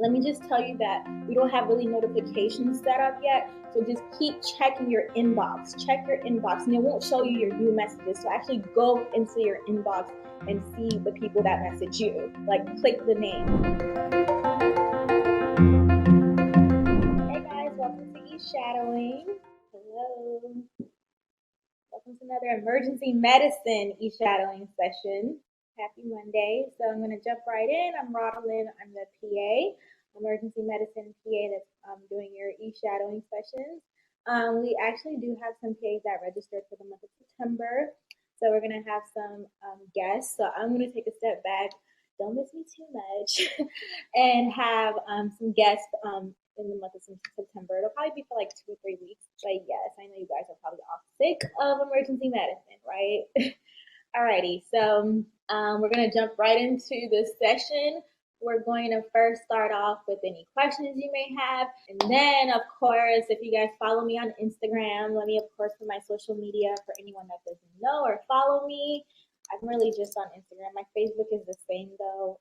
let me just tell you that we don't have really notifications set up yet. So just keep checking your inbox. Check your inbox, and it won't show you your new messages. So actually go into your inbox and see the people that message you. Like, click the name. Hey guys, welcome to e-shadowing. Hello. Welcome to another emergency medicine e-shadowing session. Happy Monday. So I'm going to jump right in. I'm Rodeline. I'm the PA, emergency medicine PA that's doing your e-shadowing sessions. We actually do have some PAs that registered for the month of September. So we're going to have some guests. So I'm going to take a step back. Don't miss me too much. And have some guests in the month of September. It'll probably be for like 2 or 3 weeks. But yes, I know you guys are probably all sick of emergency medicine, right? Alrighty, so we're going to jump right into this session. We're going to first start off with any questions you may have. And then, of course, if you guys follow me on Instagram, let me, of course, put my social media for anyone that doesn't know or follow me. I'm really just on Instagram. My Facebook is the same, though.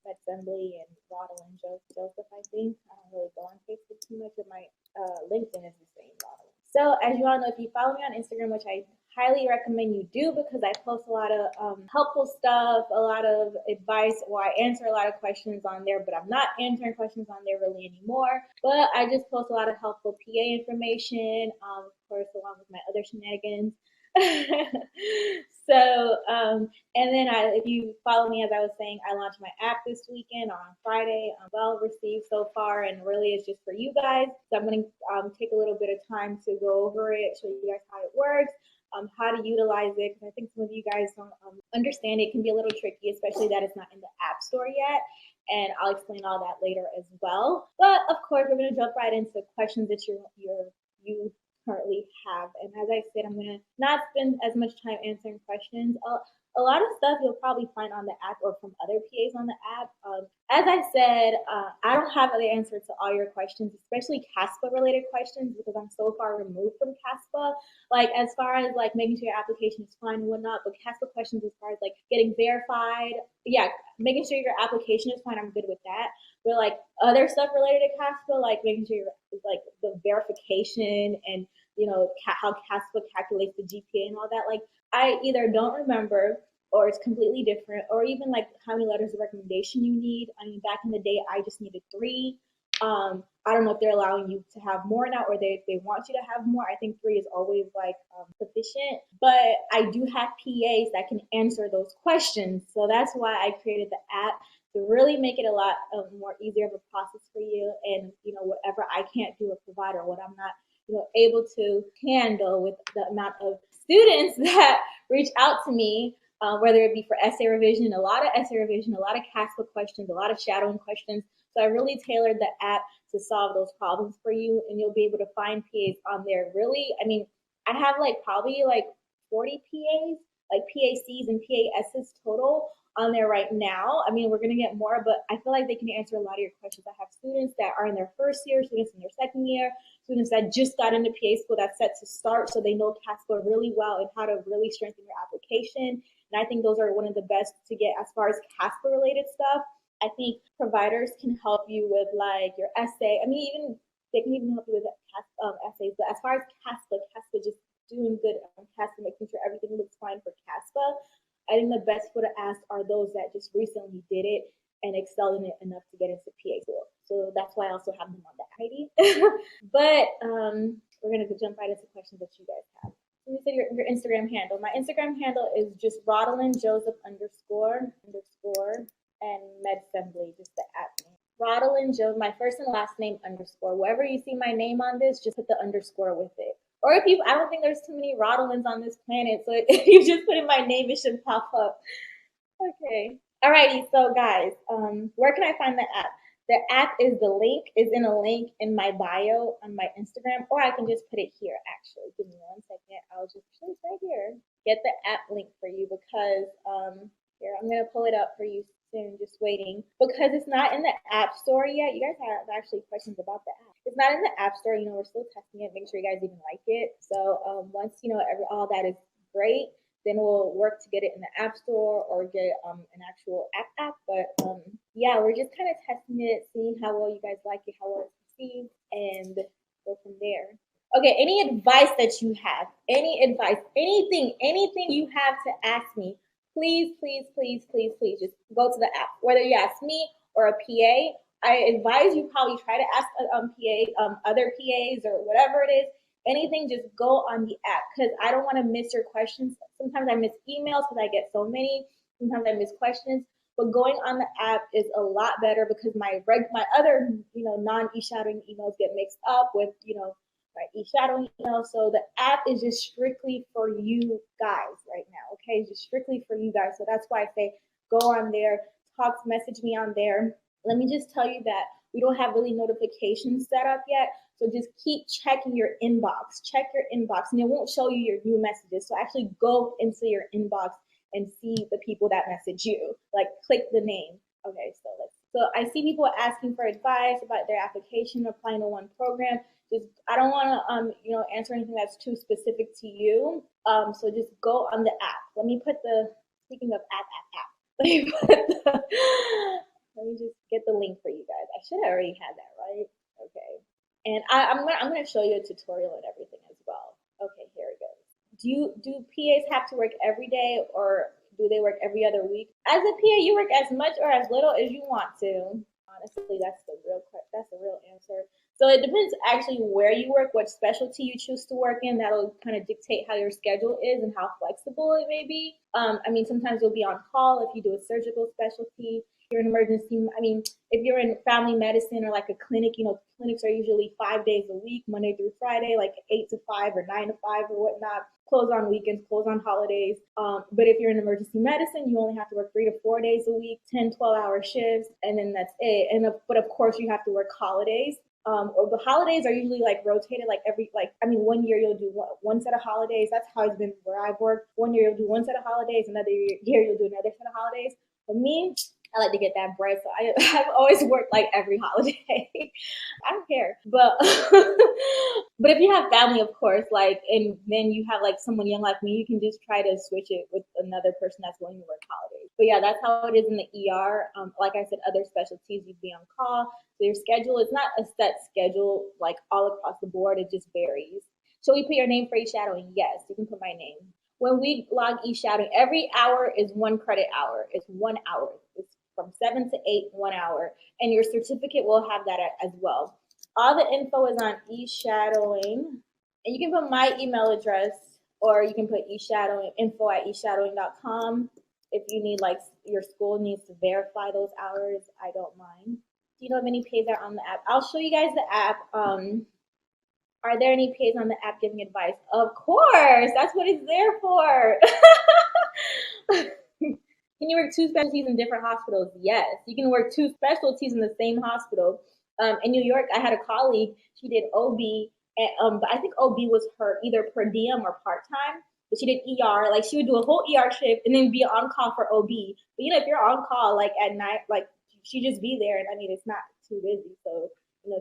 Assembly and Rodeline Joseph, I think. I don't really go on Facebook too much, but my LinkedIn is the same, Rodeline. So, as you all know, if you follow me on Instagram, which I highly recommend you do because I post a lot of helpful stuff, a lot of advice, or I answer a lot of questions on there, but I'm not answering questions on there really anymore. But I just post a lot of helpful PA information, of course, along with my other shenanigans. So, and then if you follow me, as I was saying, I launched my app this weekend on Friday. I'm well received so far, and really it's just for you guys. So I'm going to take a little bit of time to go over it, show you guys how it works. How to utilize it, because I think some of you guys don't understand it. It can be a little tricky, especially that it's not in the App Store yet, and I'll explain all that later as well. But of course, we're going to jump right into questions that you currently have. And as I said, I'm going to not spend as much time answering questions. A lot of stuff you'll probably find on the app or from other PAs on the app. As I said, I don't have the answer to all your questions, especially CASPA-related questions, because I'm so far removed from CASPA. Like, as far as, like, making sure your application is fine and whatnot, but CASPA questions as far as, like, getting verified, yeah, making sure your application is fine, I'm good with that. But, like, other stuff related to CASPA, like making sure like the verification and, you know, how CASPA calculates the GPA and all that, like, I either don't remember or it's completely different, or even like how many letters of recommendation you need. I mean, back in the day, I just needed 3. I don't know if they're allowing you to have more now, or they want you to have more. I think 3 is always like sufficient, but I do have PAs that can answer those questions. So that's why I created the app, to really make it a lot more easier of a process for you. And, you know, whatever I can't do a provider, what I'm not, you know, able to handle with the amount of students that reach out to me, whether it be for essay revision, a lot of essay revision, a lot of CASPA questions, a lot of shadowing questions. So I really tailored the app to solve those problems for you, and you'll be able to find PAs on there. Really, I mean, I have like probably like 40 PAs, like PACs and PASs total on there right now. I mean, we're going to get more, but I feel like they can answer a lot of your questions. I have students that are in their first year, students in their second year, students that just got into PA school that's set to start, so they know CASPA really well and how to really strengthen your application. And I think those are one of the best to get as far as CASPA related stuff. I think providers can help you with like your essay. I mean, they can even help you with essays. But as far as CASPA just doing good on CASPA, making sure everything looks fine for CASPA, I think the best people to ask are those that just recently did it and excelled in it enough to get into PA school. So that's why I also have them on the ID. But we're going to jump right into questions that you guys have. Let me say your Instagram handle. My Instagram handle is just Rodeline Joseph _ and Medassembly, just the app name. Rodeline Joseph, my first and last name _ Wherever you see my name on this, just put the _ with it. Or if you, I don't think there's too many Rodelines on this planet, so if you just put in my name, it should pop up. Okay. Alrighty, so guys, where can I find the app? The app is in a link in my bio on my Instagram, or I can just put it here, actually. Give me 1 second. I'll just put it right here. Get the app link for you because, here, I'm going to pull it up for you soon, just waiting. Because it's not in the App Store yet. You guys have actually questions about the app. It's not in the App Store. You know, we're still testing it. Make sure you guys even like it. So once, you know, all that is great, then we'll work to get it in the App Store or get an actual app. But yeah, we're just kind of testing it, seeing how well you guys like it, how well it's received, and go from there. Okay, any advice that you have, any advice, anything you have to ask me, please, please, please, please, please, just go to the app. Whether you ask me or a PA, I advise you probably try to ask other PAs or whatever it is. Anything, just go on the app because I don't want to miss your questions. Sometimes I miss emails because I get so many. Sometimes I miss questions. But going on the app is a lot better because my other non e-shadowing emails get mixed up with my e-shadowing email. So the app is just strictly for you guys right now. Okay, it's just strictly for you guys. So that's why I say go on there, message me on there. Let me just tell you that we don't have really notifications set up yet. So just keep checking your inbox. Check your inbox, and it won't show you your new messages. So actually go into your inbox and see the people that message you. Like click the name. Okay, so I see people asking for advice about their application, applying to one program. Just I don't want to answer anything that's too specific to you. So just go on the app. Let me put speaking of app. Let me let me just get the link for you guys. I should have already had that, right? Okay. And I'm gonna show you a tutorial and everything as well. Okay, here it goes. Do PAs have to work every day or do they work every other week? As a PA, you work as much or as little as you want to. Honestly, that's the real answer. So it depends actually where you work, what specialty you choose to work in. That'll kind of dictate how your schedule is and how flexible it may be. Sometimes you'll be on call if you do a surgical specialty. You're in emergency. If you're in family medicine or like a clinic, clinics are usually 5 days a week, Monday through Friday, like 8 to 5 or 9 to 5 or whatnot. Close on weekends, close on holidays. But if you're in emergency medicine, you only have to work 3 to 4 days a week, 10, 12-hour shifts, and then that's it. But of course, you have to work holidays. Or the holidays are usually like rotated, like 1 year you'll do one set of holidays. That's how it's been where I've worked. 1 year you'll do one set of holidays, another year you'll do another set of holidays. For me, I like to get that bread, so I've always worked like every holiday. I don't care, but but if you have family, of course, and then you have like someone young like me, you can just try to switch it with another person that's willing to work holidays. But yeah, that's how it is in the ER. Like I said, other specialties you'd be on call. So your schedule is not a set schedule like all across the board. It just varies. So we put your name for e-shadowing? Yes, you can put my name. When we log e-shadowing, every hour is 1 credit hour. It's 1 hour. It's from 7 to 8, 1 hour. And your certificate will have that as well. All the info is on e-shadowing. And you can put my email address or you can put info@eshadowing.com. If you need, like, your school needs to verify those hours, I don't mind. Do you know if any PAs are on the app? I'll show you guys the app. Are there any PAs on the app giving advice? Of course, that's what it's there for. Can you work 2 specialties in different hospitals? Yes, you can work 2 specialties in the same hospital. In New York, I had a colleague. She did OB, but I think OB was her either per diem or part-time. But she did ER. Like, she would do a whole ER shift and then be on call for OB. But if you're on call like at night, like she just be there, and it's not too busy. So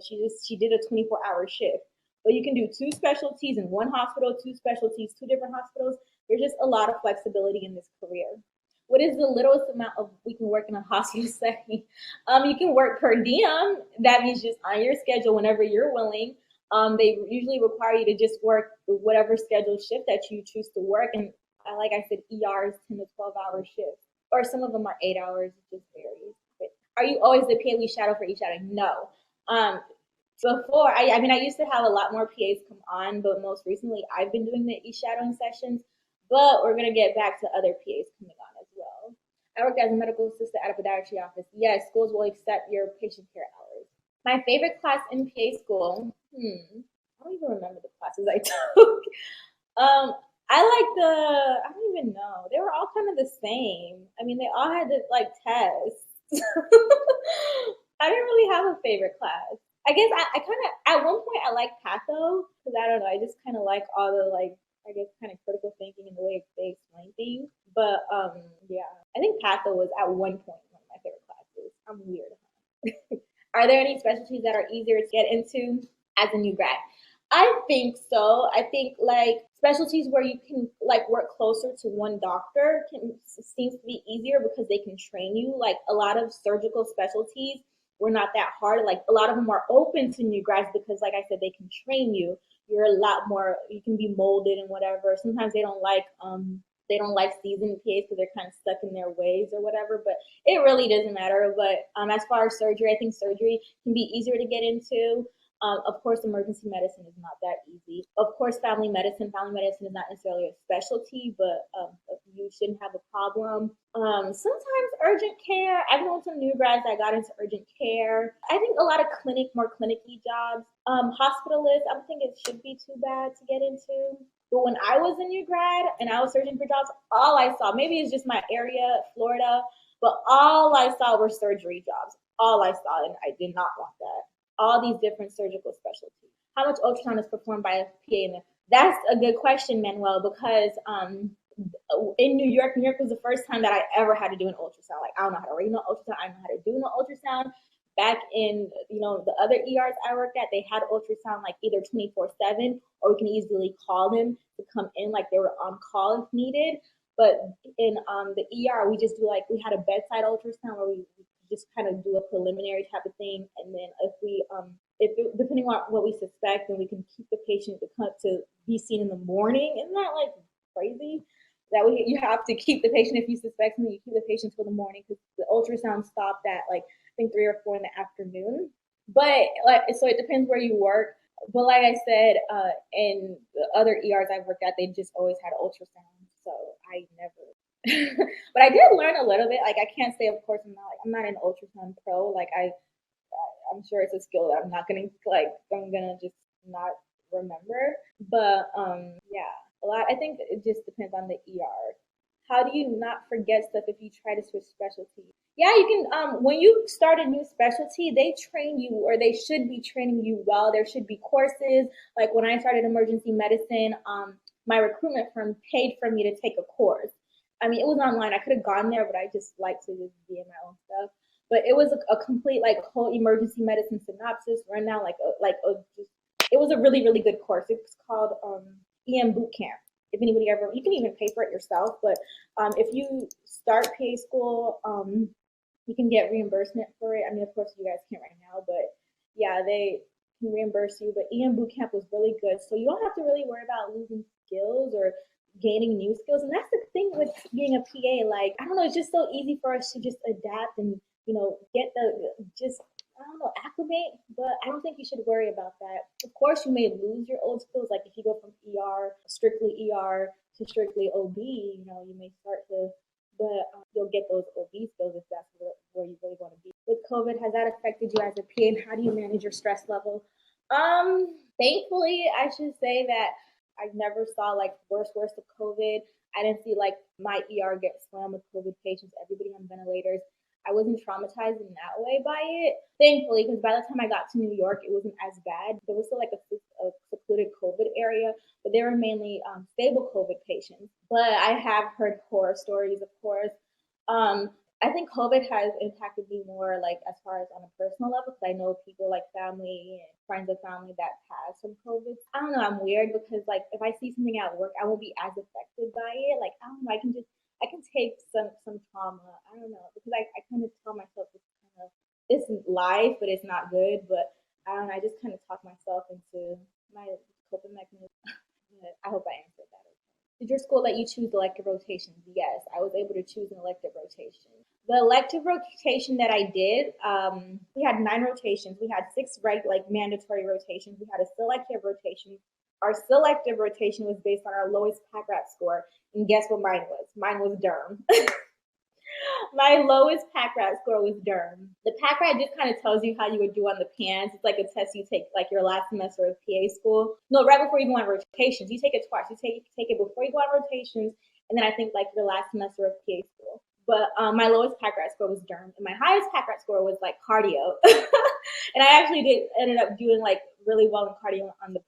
she did a 24-hour shift. But you can do 2 specialties in one hospital, 2 specialties, 2 different hospitals. There's just a lot of flexibility in this career. What is the littlest amount of we can work in a hospital setting? You can work per diem. That means just on your schedule whenever you're willing. They usually require you to just work whatever scheduled shift that you choose to work. And like I said, ER is 10 to 12-hour shifts. Or some of them are 8 hours. It just varies. But are you always the PA we shadow for e-shadowing? No. Before, I used to have a lot more PAs come on, but most recently I've been doing the e-shadowing sessions. But we're going to get back to other PAs coming on as well. I worked as a medical assistant at a podiatry office. Yes, schools will accept your patient care hours. My favorite class in PA school, I don't even remember the classes I took. I don't even know. They were all kind of the same. They all had to, tests. I didn't really have a favorite class. I guess I kind of, at one point I liked patho, because I don't know, I just kind of like all the, kind of critical thinking and the way they explain things. But, yeah, I think patho was at one point one of my favorite classes. I'm weird, huh? Are there any specialties that are easier to get into as a new grad? I think so. I think, specialties where you can like work closer to one doctor seems to be easier because they can train you. Like a lot of surgical specialties were not that hard. Like a lot of them are open to new grads because, like I said, they can train you. You're a lot more. You can be molded and whatever. Sometimes they don't like seasoned PAs because they're kind of stuck in their ways or whatever. But it really doesn't matter. But as far as surgery, I think surgery can be easier to get into. Of course, emergency medicine is not that easy. Of course, family medicine is not necessarily a specialty, but you shouldn't have a problem. Sometimes urgent care. I've known some new grads that got into urgent care. I think a lot of more clinicy jobs. Hospitalists, I don't think it should be too bad to get into. But when I was a new grad and I was searching for jobs, all I saw, maybe it's just my area, Florida, but all I saw were surgery jobs. All I saw, and I did not want that. All these different surgical specialties. How much ultrasound is performed by a PA? That's a good question, Manuel, because in New York was the first time that I ever had to do an ultrasound. Like I don't know how to read no ultrasound. I don't know how to do no ultrasound. Back in the other ERs I worked at, they had ultrasound like either 24/7 or we can easily call them to come in, like they were on call if needed. But in the ER, we had a bedside ultrasound where we just kind of do a preliminary type of thing, and then depending on what we suspect, then we can keep the patient to be seen in the morning. Isn't that like crazy? That you have to keep the patient if you suspect something. You keep the patient till the morning because the ultrasound stopped at like I think 3 or 4 in the afternoon. But so it depends where you work. But like I said, in the other ERs I've worked at, they just always had ultrasound. So I never. But I did learn a little bit. Like I can't say, of course, I'm not an ultrasound pro. Like I'm sure it's a skill that I'm gonna just not remember. But yeah, a lot. I think it just depends on the ER. How do you not forget stuff if you try to switch specialty? Yeah, you can. When you start a new specialty, they train you, or they should be training you well. There should be courses. Like when I started emergency medicine, my recruitment firm paid for me to take a course. I mean, it was online. I could have gone there, but I just like to just be in my own stuff. But it was a complete like whole emergency medicine synopsis rundown. It was a really really good course. It's called EM Boot Camp. If anybody ever, you can even pay for it yourself. But if you start PA school, you can get reimbursement for it. I mean, of course, you guys can't right now, but yeah, they can reimburse you. But EM Boot Camp was really good, so you don't have to really worry about losing skills or gaining new skills. And that's the thing with being a PA. Like, I don't know, it's just so easy for us to just adapt and get acclimate, but I don't think you should worry about that. Of course, you may lose your old skills. Like if you go from strictly ER to strictly OB, you may start to, but you'll get those OB skills if that's where you really want to be. With COVID, has that affected you as a PA, and how do you manage your stress level? Thankfully, I should say that I never saw like worst of COVID. I didn't see like my ER get slammed with COVID patients, everybody on ventilators. I wasn't traumatized in that way by it, thankfully, because by the time I got to New York, it wasn't as bad. There was still like a secluded COVID area, but they were mainly stable COVID patients. But I have heard horror stories, of course. I think COVID has impacted me more like as far as on a personal level, because I know people like family and friends of family that have some COVID. I don't know, I'm weird because like if I see something at work, I won't be as affected by it. Like I don't know, I can take some trauma. I don't know, because I kind of tell myself it's life, but it's not good. But I don't know, I just kind of talk myself into my coping mechanism. I hope I answered that. Did your school let you choose elective rotations? Yes, I was able to choose an elective rotation. The elective rotation that I did, we had 9 rotations. We had 6 mandatory rotations. We had a selective rotation. Our selective rotation was based on our lowest PACRAT score. And guess what mine was? Mine was derm. My lowest PACRAT score was derm. The PACRAT just kind of tells you how you would do on the PANS. It's like a test you take like your last semester of PA school. No, right before you go on rotations. You take it twice. You take it before you go on rotations, and then I think like your last semester of PA school. But my lowest PACRAT score was derm, and my highest PACRAT score was like cardio. And I actually ended up doing like really well in cardio on the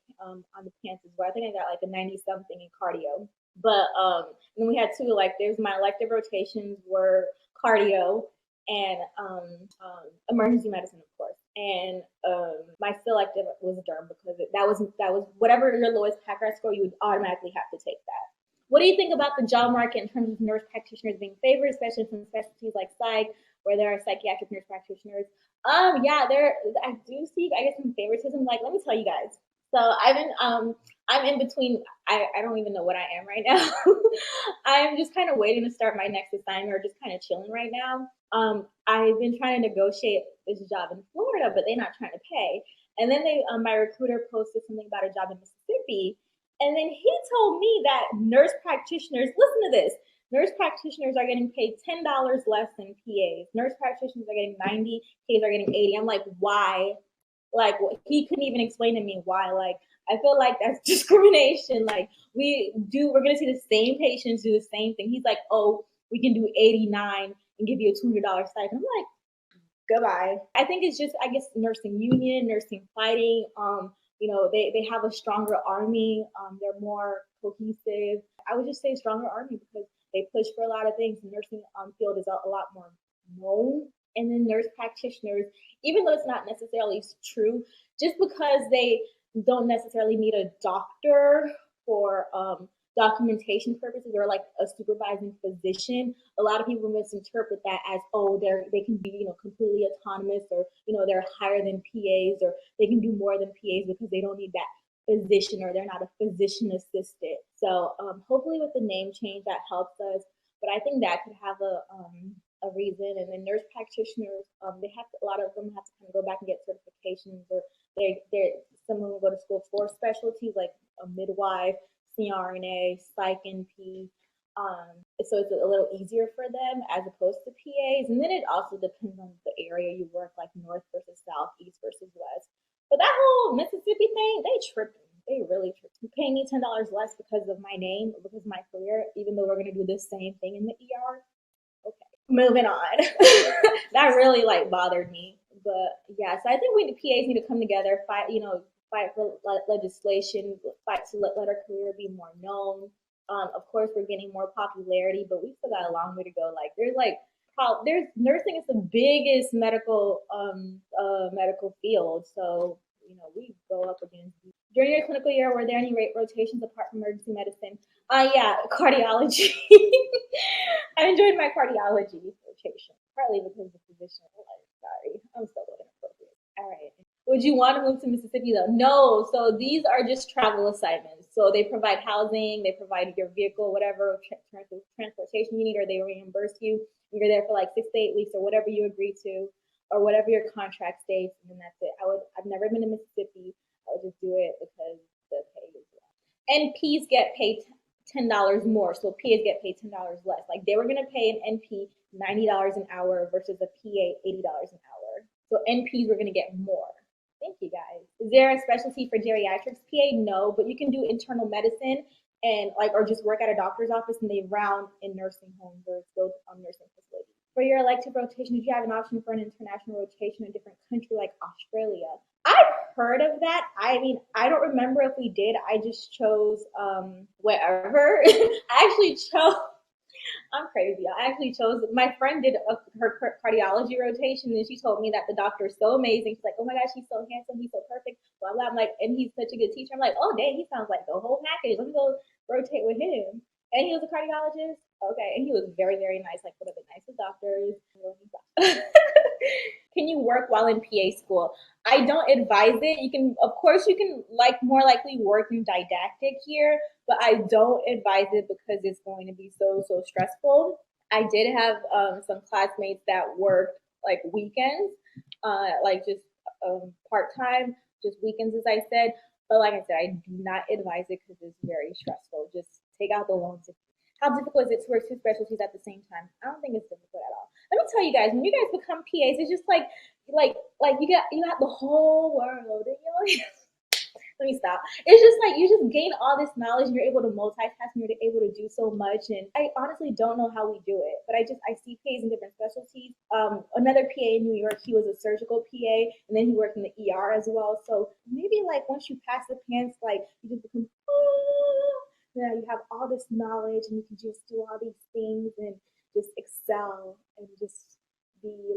PANS as well. I think I got like a 90 something in cardio. But then we had 2 electives. My elective rotations were cardio and emergency medicine, of course. and my selective was derm because that was whatever your lowest PACRAT score, you would automatically have to take that. What do you think about the job market in terms of nurse practitioners being favored, especially from specialties like psych, where there are psychiatric nurse practitioners? Yeah, I do see, I guess, some favoritism. Like, let me tell you guys. So I'm in between. I don't even know what I am right now. I'm just kind of waiting to start my next assignment, or just kind of chilling right now. I've been trying to negotiate this job in Florida, but they're not trying to pay. And then my recruiter posted something about a job in Mississippi, and then he told me that nurse practitioners, listen to this, nurse practitioners are getting paid $10 less than PAs. Nurse practitioners are getting 90, PAs are getting 80. I'm like, why? Like, he couldn't even explain to me why. Like, I feel like that's discrimination. Like, we're gonna see the same patients do the same thing. He's like, oh, we can do 89 and give you a $200 stipend. I'm like, goodbye. I think it's just, I guess, nursing union, nursing fighting. They have a stronger army. They're more cohesive. I would just say stronger army because they push for a lot of things. The nursing field is a lot more known. And then nurse practitioners, even though it's not necessarily true, just because they don't necessarily need a doctor for documentation purposes or like a supervising physician, a lot of people misinterpret that as, oh, they can be, completely autonomous, or they're higher than PAs, or they can do more than PAs because they don't need that physician, or they're not a physician assistant. So hopefully with the name change that helps us, but I think that could have a reason. And then nurse practitioners, a lot of them have to kind of go back and get certifications, or some of them go to school for specialties like a midwife, CRNA, Psych NP. So it's a little easier for them as opposed to PAs. And then it also depends on the area you work, like north versus south, east versus west. But that whole Mississippi thing, they tripping. They really tripping. You pay me $10 less because of my name, because of my career, even though we're gonna do the same thing in the ER. Okay, moving on. That really bothered me. But yeah, so I think the PAs need to come together, fight for legislation, fight to let our career be more known. Of course, we're getting more popularity, but we still got a long way to go. There's nursing is the biggest medical field, so we go up against. During your clinical year, were there any rotations apart from emergency medicine? Yeah, cardiology. I enjoyed my cardiology rotation, partly because the physician. Sorry, I'm so inappropriate. All right. Would you want to move to Mississippi though? No. So these are just travel assignments. So they provide housing, they provide your vehicle, whatever transportation you need, or they reimburse you. You're there for 6 to 8 weeks, or whatever you agree to, or whatever your contract states, and then that's it. I've never been to Mississippi. I would just do it because the pay is low. NPs get paid $10 more, so PAs get paid $10 less. Like they were gonna pay an NP $90 an hour versus a PA $80 an hour. So NPs were gonna get more. Thank you guys. Is there a specialty for geriatrics PA? No, but you can do internal medicine and or just work at a doctor's office, and they round in nursing homes or skilled nursing facilities. For your elective rotation, did you have an option for an international rotation in a different country like Australia? I've heard of that. I mean, I don't remember if we did. I just chose wherever. I actually chose. I'm crazy. I actually chose. My friend did her cardiology rotation, and she told me that the doctor is so amazing. She's like, "Oh my gosh, he's so handsome. He's so perfect." Blah blah. I'm like, and he's such a good teacher. I'm like, "Oh dang, he sounds like the whole package. Let me go rotate with him." And he was a cardiologist. Okay, and he was very very nice. Like one of the nicest doctors. Can you work while in PA school? I don't advise it. You can, of course, more likely work in didactic here, but I don't advise it because it's going to be so stressful. I did have some classmates that worked weekends, just part time, just weekends, as I said. But like I said, I do not advise it because it's very stressful. Just take out the loans. How difficult is it to work two specialties at the same time? I don't think it's difficult at all. Let me tell you guys, when you guys become PAs, it's just like you got the whole world. Let me stop. It's just you just gain all this knowledge, and you're able to multitask, and you're able to do so much. And I honestly don't know how we do it, but I see PAs in different specialties. Another PA in New York, he was a surgical PA, and then he worked in the ER as well. So maybe once you pass the pants, you just become you have all this knowledge, and you can just do all these things and just excel and just be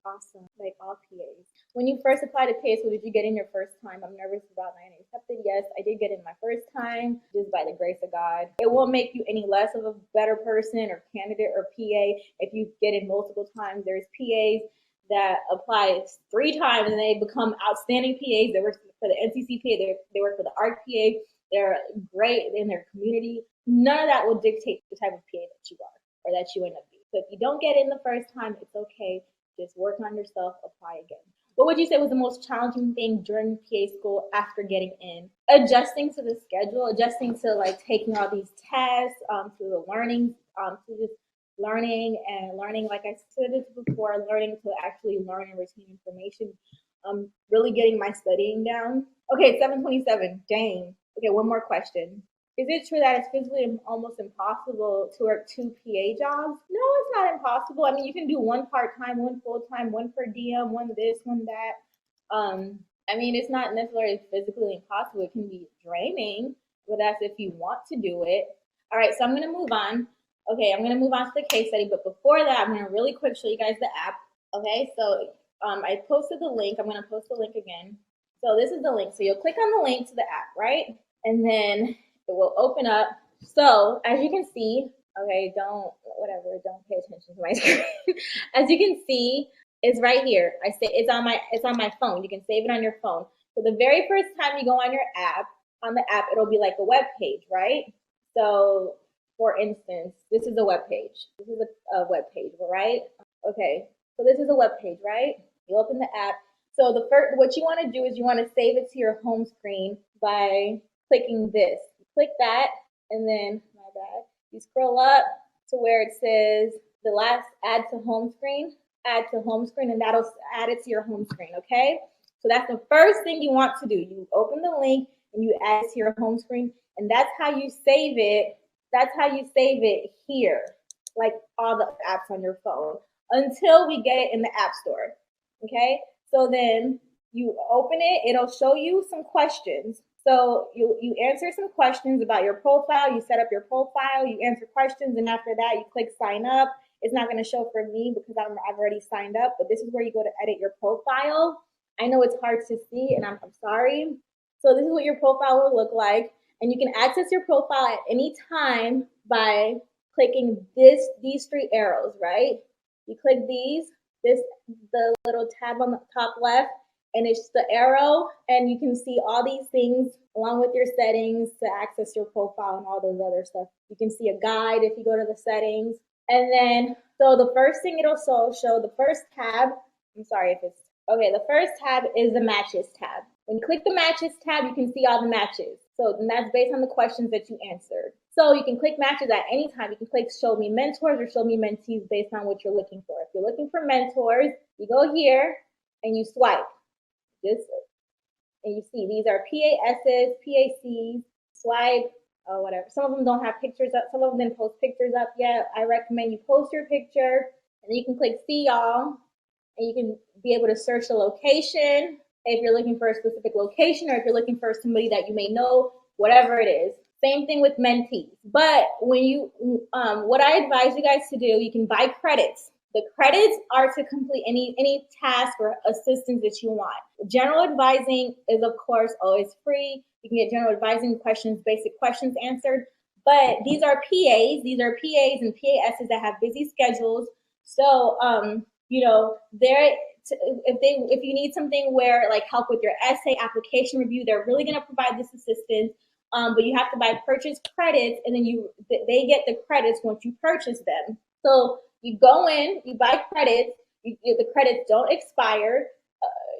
Awesome, like all PAs. When you first applied to PA school, did you get in your first time? I'm nervous about not getting accepted. Yes, I did get in my first time, just by the grace of God. It won't make you any less of a better person or candidate or PA if you get in multiple times. There's PAs that apply 3 times and they become outstanding PAs. They work for the NCCPA, they work for the ARC-PA. They're great in their community. None of that will dictate the type of PA that you are or that you end up being. So if you don't get in the first time, it's okay. Just work on yourself, apply again. What would you say was the most challenging thing during PA school after getting in? Adjusting to the schedule, adjusting to like taking all these tests, to the learning, to just learning, like I said before, learning to actually learn and retain information. Really getting my studying down. Okay, 727, dang. Okay, one more question. Is it true that it's physically almost impossible to work 2 PA jobs? No, it's not impossible. I mean, you can do one part-time, one full-time, one per diem, one this, one that. I mean, it's not necessarily physically impossible. It can be draining, but that's if you want to do it. All right, so I'm going to move on. Okay, I'm going to move on to the case study, but before that, I'm going to really quick show you guys the app. Okay, so I posted the link. I'm going to post the link again. So this is the link. So you'll click on the link to the app, right? And then it will open up. So as you can see, okay, don't pay attention to my screen. As you can see, it's right here. I say it's on my phone. You can save it on your phone. So the very first time you go on your app, it'll be like a web page, right? So for instance, this is a web page. This is a web page, right? Okay, so this is a web page, right? You open the app. So what you want to do is you want to save it to your home screen by clicking this. Click that, and then, my bad, you scroll up to where it says the last add to home screen, and that'll add it to your home screen, okay? So that's the first thing you want to do. You open the link and you add it to your home screen, and that's how you save it. That's how you save it here, like all the apps on your phone, until we get it in the App Store, okay? So then you open it, it'll show you some questions. So you answer some questions about your profile, you set up your profile, you answer questions, and after that you click sign up. It's not going to show for me because I've already signed up, but this is where you go to edit your profile. I know it's hard to see, and I'm sorry. So this is what your profile will look like, and you can access your profile at any time by clicking these 3 arrows, right? You click the little tab on the top left, and it's the arrow, and you can see all these things along with your settings to access your profile and all those other stuff. You can see a guide if you go to the settings. And then, so the first thing it'll show the first tab, the first tab is the matches tab. When you click the matches tab, you can see all the matches. So that's based on the questions that you answered. So you can click matches at any time. You can click show me mentors or show me mentees based on what you're looking for. If you're looking for mentors, you go here and you swipe. And you see these are PASs, PACs, swipe, whatever. Some of them don't have pictures up. Some of them didn't post pictures up yet. I recommend you post your picture, and then you can click see all, and you can be able to search the location if you're looking for a specific location, or if you're looking for somebody that you may know, whatever it is. Same thing with mentees. But when you, what I advise you guys to do, you can buy credits. The credits are to complete any task or assistance that you want. General advising is, of course, always free. You can get general advising questions, basic questions answered. But these are PAs. These are PAs and PASs that have busy schedules. So, if you need something where like help with your essay, application review, they're really going to provide this assistance. But you have to buy purchase credits, and then they get the credits once you purchase them. So you go in, you buy credits. The credits don't expire.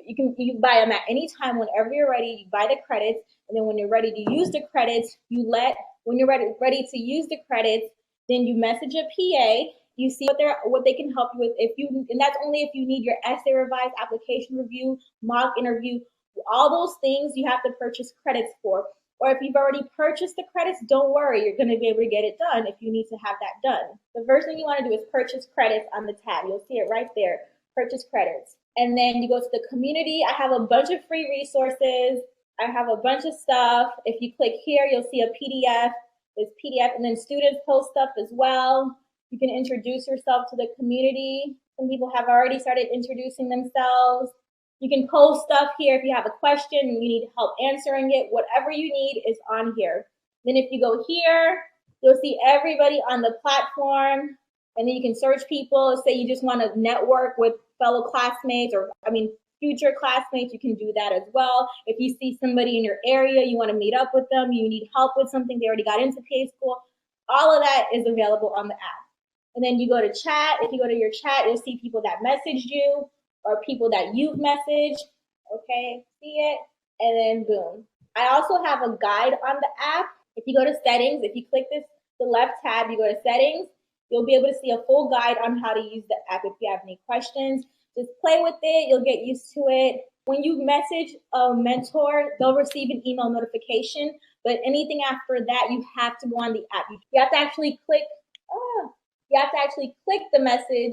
You can buy them at any time whenever you're ready. You buy the credits, and then when you're ready to use the credits, when you're ready to use the credits, then you message a PA. You see what they can help you with. And that's only if you need your essay revised, application review, mock interview, all those things you have to purchase credits for. Or if you've already purchased the credits, don't worry, you're going to be able to get it done if you need to have that done. The first thing you want to do is purchase credits on the tab. You'll see it right there, purchase credits. And then you go to the community. I have a bunch of free resources. I have a bunch of stuff. If you click here, you'll see a PDF. There's PDF, and then students post stuff as well. You can introduce yourself to the community. Some people have already started introducing themselves. You can post stuff here if you have a question and you need help answering it. Whatever you need is on here. Then if you go here, you'll see everybody on the platform, and then you can search people. Say you just want to network with fellow classmates, or future classmates, you can do that as well. If you see somebody in your area, you want to meet up with them, you need help with something, they already got into PA school, all of that is available on the app. And then you go to chat. If you go to your chat, you'll see people that messaged you or people that you've messaged. Okay, see it? And then boom. I also have a guide on the app. If you go to settings, if you click the left tab, you go to settings, you'll be able to see a full guide on how to use the app. If you have any questions, just play with it. You'll get used to it. When you message a mentor, they'll receive an email notification. But anything after that, you have to go on the app. You have to actually click. You have to actually click the message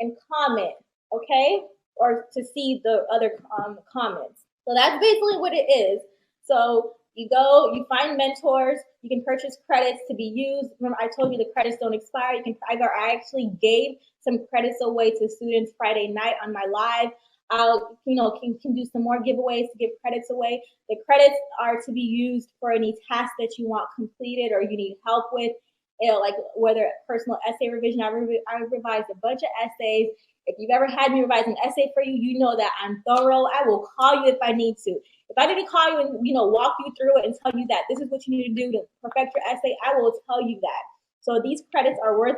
and comment, okay? Or to see the other comments. So that's basically what it is. So you go, you find mentors, you can purchase credits to be used. Remember, I told you the credits don't expire. I actually gave some credits away to students Friday night on my live. I'll, can do some more giveaways to give credits away. The credits are to be used for any task that you want completed or you need help with. Like whether personal essay revision, I revised a bunch of essays. If you've ever had me revise an essay for you, you know that I'm thorough. I will call you if I need to. If I need to call you and walk you through it and tell you that this is what you need to do to perfect your essay, I will tell you that. So these credits are worth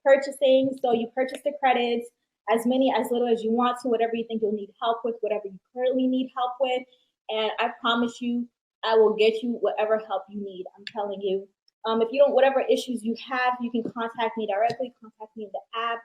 purchasing. So you purchase the credits, as many, as little as you want to, whatever you think you'll need help with, whatever you currently need help with. And I promise you, I will get you whatever help you need. I'm telling you. If you don't, whatever issues you have, you can contact me directly, contact me in the app,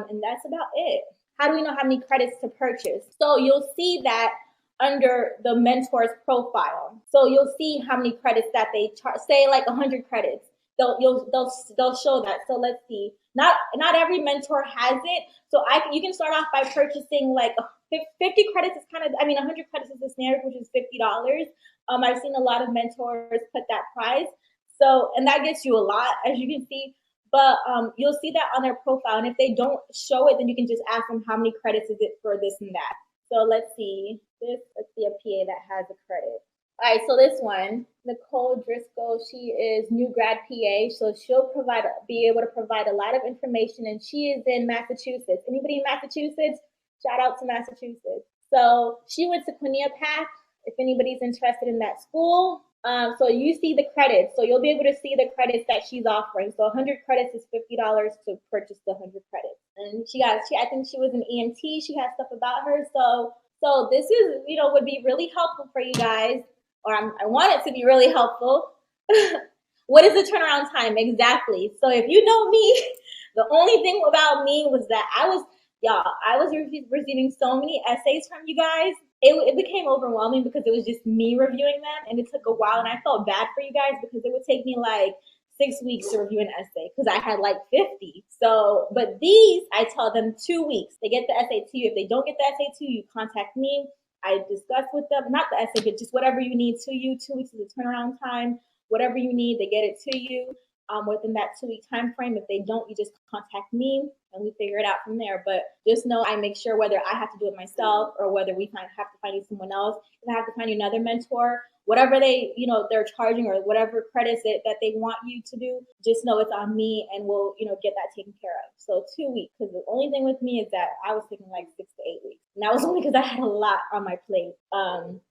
and that's about it. How do we know how many credits to purchase? So you'll see that under the mentor's profile. So you'll see how many credits that they charge, say like 100 credits. They'll show that. So let's see. Not every mentor has it. So you can start off by purchasing like 50 credits is 100 credits is the standard, which is $50. I've seen a lot of mentors put that price. So, and that gets you a lot, as you can see, but you'll see that on their profile. And if they don't show it, then you can just ask them how many credits is it for this and that. So let's see a PA that has a credit. All right, so this one, Nicole Driscoll, she is new grad PA. So she'll be able to provide a lot of information, and she is in Massachusetts. Anybody in Massachusetts? Shout out to Massachusetts. So she went to Quinnipiac, if anybody's interested in that school. So you see the credits. So you'll be able to see the credits that she's offering. So 100 credits is $50 to purchase the 100 credits. And I think she was an EMT. She has stuff about her. So this is, would be really helpful for you guys, or I want it to be really helpful. What is the turnaround time? Exactly. So if you know me, the only thing about me was that I was receiving so many essays from you guys. It became overwhelming because it was just me reviewing them, and it took a while, and I felt bad for you guys because it would take me like 6 weeks to review an essay because I had like 50. So, but these, I tell them 2 weeks. They get the essay to you. If they don't get the essay to you, you contact me. I discuss with them, not the essay, but just whatever you need to you. 2 weeks is the turnaround time. Whatever you need, they get it to you within that 2 week time frame. If they don't, you just contact me and we figure it out from there. But just know I make sure whether I have to do it myself or whether we have to find you someone else. If I have to find you another mentor, whatever they're charging or whatever credits that they want you to do, just know it's on me and we'll, get that taken care of. So 2 weeks, because the only thing with me is that I was taking like 6 to 8 weeks. And that was only because I had a lot on my plate.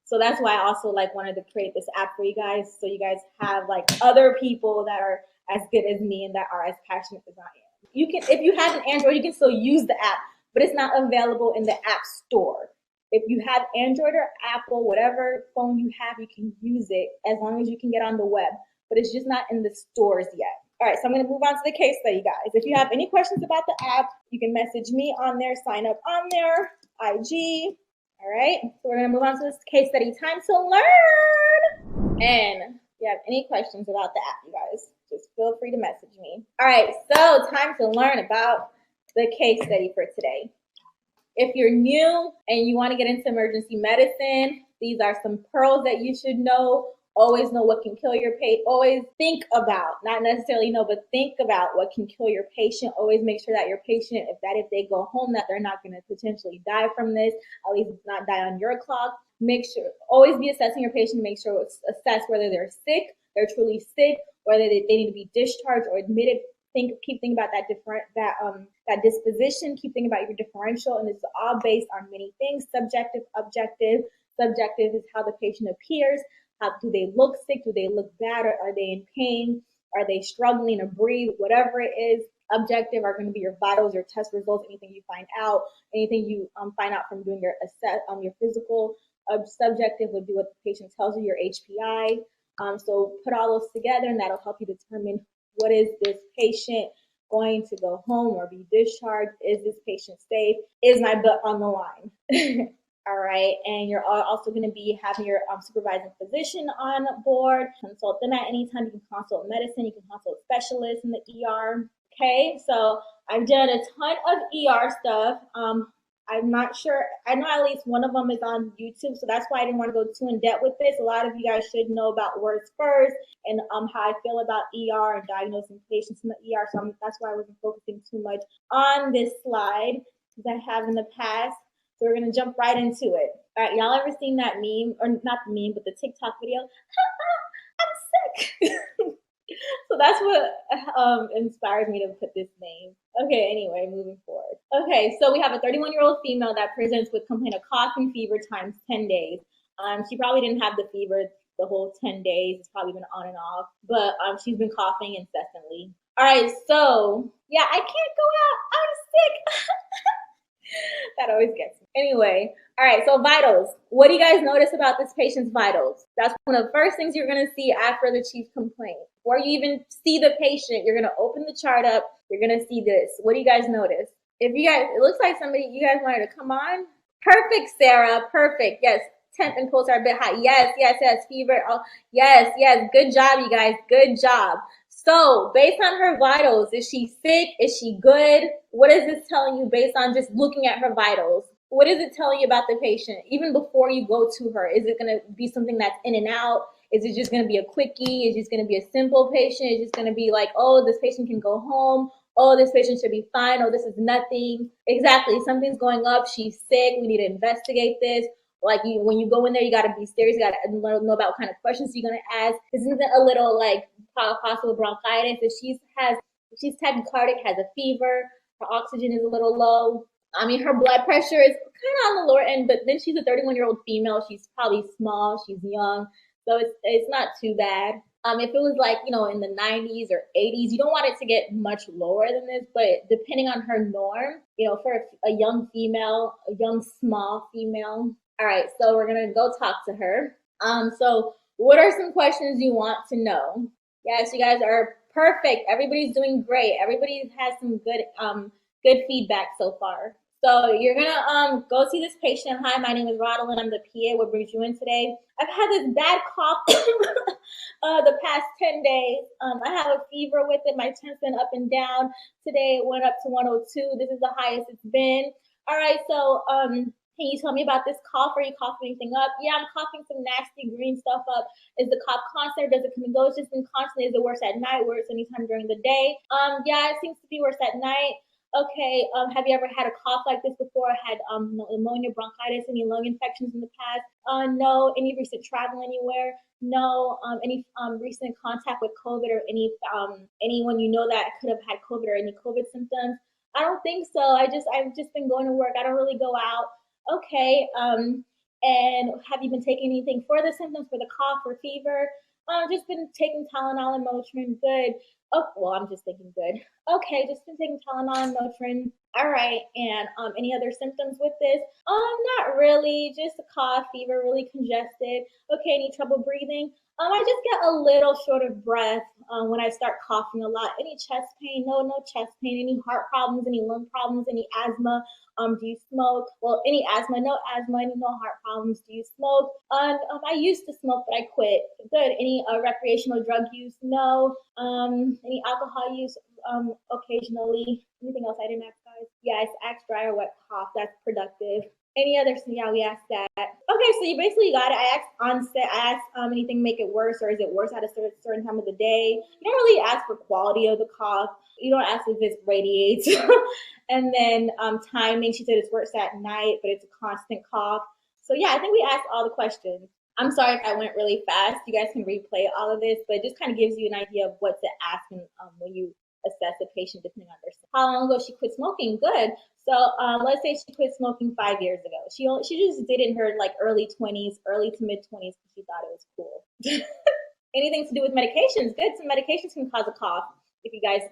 So that's why I also wanted to create this app for you guys. So you guys have like other people that are as good as me and that are as passionate as I am. If you have an Android, you can still use the app, but it's not available in the app store. If you have Android or Apple, whatever phone you have, you can use it as long as you can get on the web, but it's just not in the stores yet. All right, so I'm going to move on to the case study, guys. If you have any questions about the app, you can message me on there, sign up on there, IG. All right, so we're going to move on to this case study. Time to learn. And if you have any questions about the app, you guys, just feel free to message me. All right, so time to learn about the case study for today. If you're new and you want to get into emergency medicine, these are some pearls that you should know Always know what can kill your patient. Always think about, not necessarily know, but think about what can kill your patient. Always make sure that your patient, if they go home, that they're not going to potentially die from this, at least not die on your clock. Make sure, always be assessing your patient, make sure it's assessed whether they're sick, they're truly sick, whether they need to be discharged or admitted. Keep thinking about that disposition. Keep thinking about your differential, and it's all based on many things: subjective, objective. Subjective is how the patient appears. How do they look sick? Do they look bad? Or are they in pain? Are they struggling to breathe? Whatever it is. Objective are going to be your vitals, your test results, anything you find out, anything you find out from doing your physical. Subjective would be what the patient tells you, your HPI. So put all those together, and that'll help you determine what is this patient going to go home or be discharged? Is this patient safe? Is my butt on the line? All right, and you're also going to be having your supervising physician on board. Consult them at any time. You can consult medicine. You can consult specialists in the ER. Okay, so I've done a ton of ER stuff. I'm not sure. I know at least one of them is on YouTube, so that's why I didn't want to go too in depth with this. A lot of you guys should know about words first and how I feel about ER and diagnosing patients in the ER. So that's why I wasn't focusing too much on this slide as I have in the past. So we're gonna jump right into it. All right, y'all ever seen that meme, or not the meme, but the TikTok video? I'm sick. So that's what inspired me to put this name. Okay, anyway, moving forward. Okay, so we have a 31-year-old female that presents with complaint of cough and fever times 10 days. She probably didn't have the fever the whole 10 days. It's probably been on and off, but she's been coughing incessantly. All right, so yeah, I can't go out. I'm sick. That always gets me. Anyway, all right, so vitals. What do you guys notice about this patient's vitals? That's one of the first things you're going to see after the chief complaint. Before you even see the patient, you're going to open the chart up. You're going to see this. What do you guys notice? If you guys, it looks like you guys wanted to come on. Perfect, Sarah. Perfect. Yes. Temp and pulse are a bit high. Yes. Fever. Oh, yes. Good job, you guys. Good job. So based on her vitals, is she sick? Is she good? What is this telling you based on just looking at her vitals? What is it telling you about the patient? Even before you go to her, is it going to be something that's in and out? Is it just going to be a quickie? Is it just going to be a simple patient? Is it just going to be like, oh, this patient can go home. Oh, this patient should be fine. Oh, this is nothing. Exactly. Something's going up. She's sick. We need to investigate this. Like when you go in there, you got to be serious. You got to know about what kind of questions you're going to ask. This isn't a little like possible bronchitis. If she's tachycardic, has a fever, her oxygen is a little low. I mean, her blood pressure is kind of on the lower end, but then she's a 31-year-old female. She's probably small. She's young. So it's not too bad. If it was like, in the 90s or 80s, you don't want it to get much lower than this, but depending on her norm, for a young female, a young small female. All right, so we're going to go talk to her. So what are some questions you want to know? Yes, you guys are perfect. Everybody's doing great. Everybody has some good feedback so far. So you're gonna go see this patient. Hi, my name is Rodeline. I'm the PA. What brings you in today? I've had this bad cough the past 10 days. I have a fever with it. My temp's been up and down. Today it went up to 102. This is the highest it's been. All right, so can you tell me about this cough? Are you coughing anything up? Yeah, I'm coughing some nasty green stuff up. Is the cough constant? Does it come and go? It's just been constant. Is it worse at night? Worse anytime during the day? Yeah, it seems to be worse at night. Okay, have you ever had a cough like this before? Had pneumonia, bronchitis, any lung infections in the past? No. Any recent travel anywhere? No. Any recent contact with COVID or anyone you know that could have had COVID or any COVID symptoms? I don't think so. I've just been going to work. I don't really go out. Okay. And have you been taking anything for the symptoms, for the cough or fever? Just been taking Tylenol and Motrin. Good. Oh, well, I'm just thinking good. Okay, just been taking Tylenol and Motrin. All right, and any other symptoms with this? Not really, just a cough, fever, really congested. Okay, any trouble breathing? I just get a little short of breath when I start coughing a lot. Any chest pain? No chest pain. Any heart problems? Any lung problems? Any asthma? Do you smoke? Well, any asthma? No asthma. Any no heart problems? Do you smoke? I used to smoke, but I quit. Good. Any recreational drug use? No. Any alcohol use? Occasionally. Anything else I didn't ask, guys? Yeah, it's axe, dry, or wet cough. That's productive. Any other? So yeah, we asked that. Okay, so you basically got it. I asked onset. I asked anything make it worse, or is it worse at a certain time of the day? You don't really ask for quality of the cough. You don't ask if it radiates. And then timing. She said it's worse at night, but it's a constant cough. So yeah, I think we asked all the questions. I'm sorry if I went really fast. You guys can replay all of this, but it just kind of gives you an idea of what to ask when you assess a patient depending on their. How long ago she quit smoking? Good. So let's say she quit smoking 5 years ago. She just did it in her like early 20s, early to mid 20s because she thought it was cool. Anything to do with medications? Good. Some medications can cause a cough. If you guys,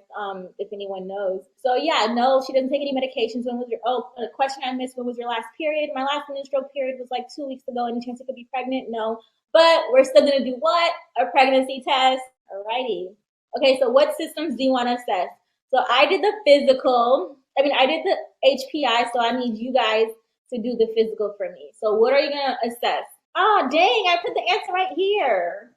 if anyone knows. So yeah, no, she doesn't take any medications. When was your, a question I missed, when was your last period? My last menstrual period was like 2 weeks ago. Any chance I could be pregnant? No. But we're still gonna do what? A pregnancy test. Alrighty. Okay, so what systems do you want to assess? So I did the physical. I did the HPI, so I need you guys to do the physical for me. So what are you gonna assess? Oh, dang, I put the answer right here.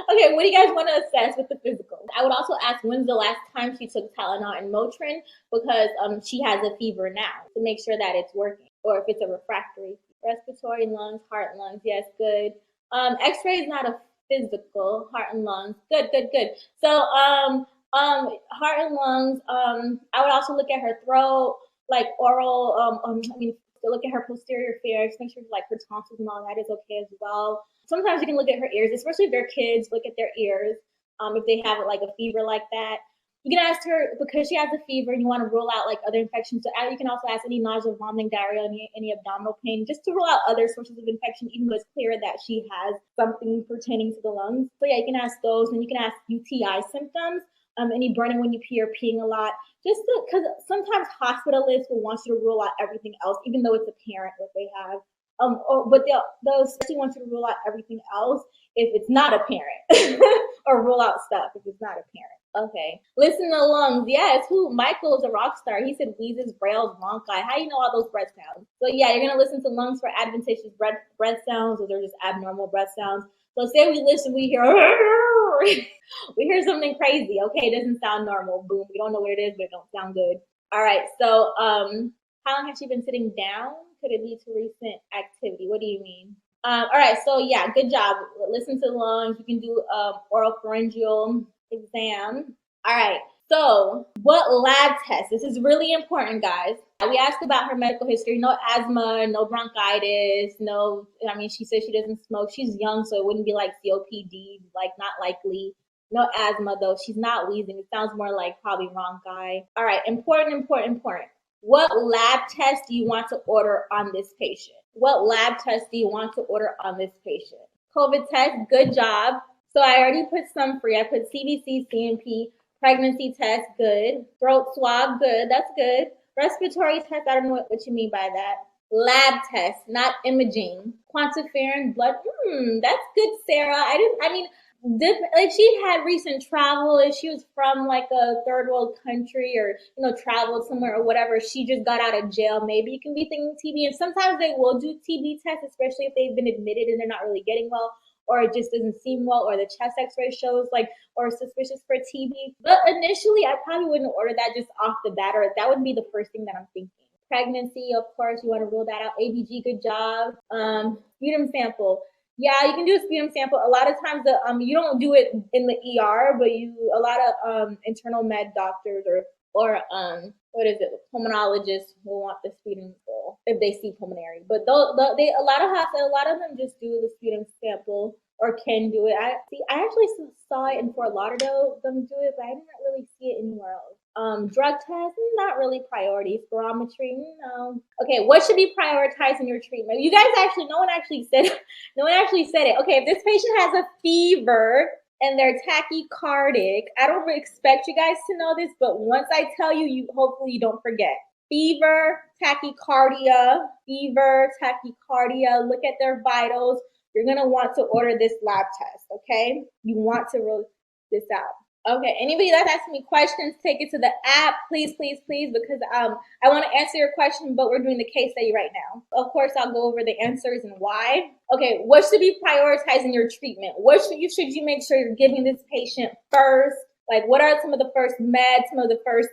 Okay, what do you guys want to assess with the physical? I would also ask when's the last time she took Tylenol and Motrin, because she has a fever now, to make sure that it's working, or if it's a refractory. Respiratory, lungs, heart and lungs, yes, good. X-ray is not a physical. Heart and lungs, good. So heart and lungs, I would also look at her throat, like oral, look at her posterior pharynx, make sure like her tonsils and all that is okay as well. Sometimes you can look at her ears, especially if they're kids, look at their ears. If they have like a fever like that. You can ask her, because she has a fever and you want to rule out like other infections. So you can also ask any nausea, vomiting, diarrhea, any abdominal pain, just to rule out other sources of infection, even though it's clear that she has something pertaining to the lungs. So yeah, you can ask those, and you can ask UTI symptoms. Any burning when you pee or peeing a lot, just because sometimes hospitalists will want you to rule out everything else, even though it's apparent what they have. But they'll especially want you to rule out everything else if it's not apparent, or rule out stuff if it's not apparent. Okay. Listen to lungs. Yes, Michael's a rock star. He said wheezes, brails, bronchi. How do you know all those breath sounds? So yeah, you're gonna listen to lungs for adventitious breath sounds, or they're just abnormal breath sounds. So say we listen, we hear we hear something crazy. Okay, it doesn't sound normal. Boom. We don't know what it is, but it don't sound good. All right. So how long has she been sitting down? Could it lead to recent activity? What do you mean? All right. So yeah, good job. Listen to the lungs. You can do oral pharyngeal exam. All right. So what lab test? This is really important, guys. We asked about her medical history. No asthma, no bronchitis, no, she says she doesn't smoke. She's young, so it wouldn't be like COPD, like not likely. No asthma though. She's not wheezing. It sounds more like probably bronchi. All right. Important. What lab test do you want to order on this patient? What lab test do you want to order on this patient? COVID test, good job. So I already put some free. I put CBC, CMP, pregnancy test, good. Throat swab, good. That's good. Respiratory test, I don't know what you mean by that. Lab test, not imaging. Quantiferin blood, that's good, Sarah. If she had recent travel, if she was from like a third world country, or traveled somewhere or whatever, she just got out of jail, maybe you can be thinking TB. And sometimes they will do TB tests, especially if they've been admitted and they're not really getting well, or it just doesn't seem well, or the chest x-ray shows or suspicious for TB. But initially I probably wouldn't order that just off the bat, or that would be the first thing that I'm thinking. Pregnancy, of course, you want to rule that out. ABG, good job. Sputum sample. Yeah, you can do a sputum sample. A lot of times you don't do it in the ER, but a lot of internal med doctors or pulmonologists will want the sputum sample if they see pulmonary. But a lot of them just do the sputum sample, or can do it. I actually saw it in Fort Lauderdale, them do it, but I didn't really see it anywhere else. Drug test, not really priority. Spirometry, no. Okay, what should be prioritized in your treatment? You guys no one actually said it. Okay, if this patient has a fever and they're tachycardic, I don't expect you guys to know this, but once I tell you, hopefully you don't forget. Fever, tachycardia, look at their vitals. You're gonna want to order this lab test, okay? You want to rule this out. Okay, anybody that's asking me questions, take it to the app, please, because I want to answer your question, but we're doing the case study right now. Of course, I'll go over the answers and why. Okay, what should be prioritized in your treatment? What should you make sure you're giving this patient first? Like, what are some of the first meds, some of the first,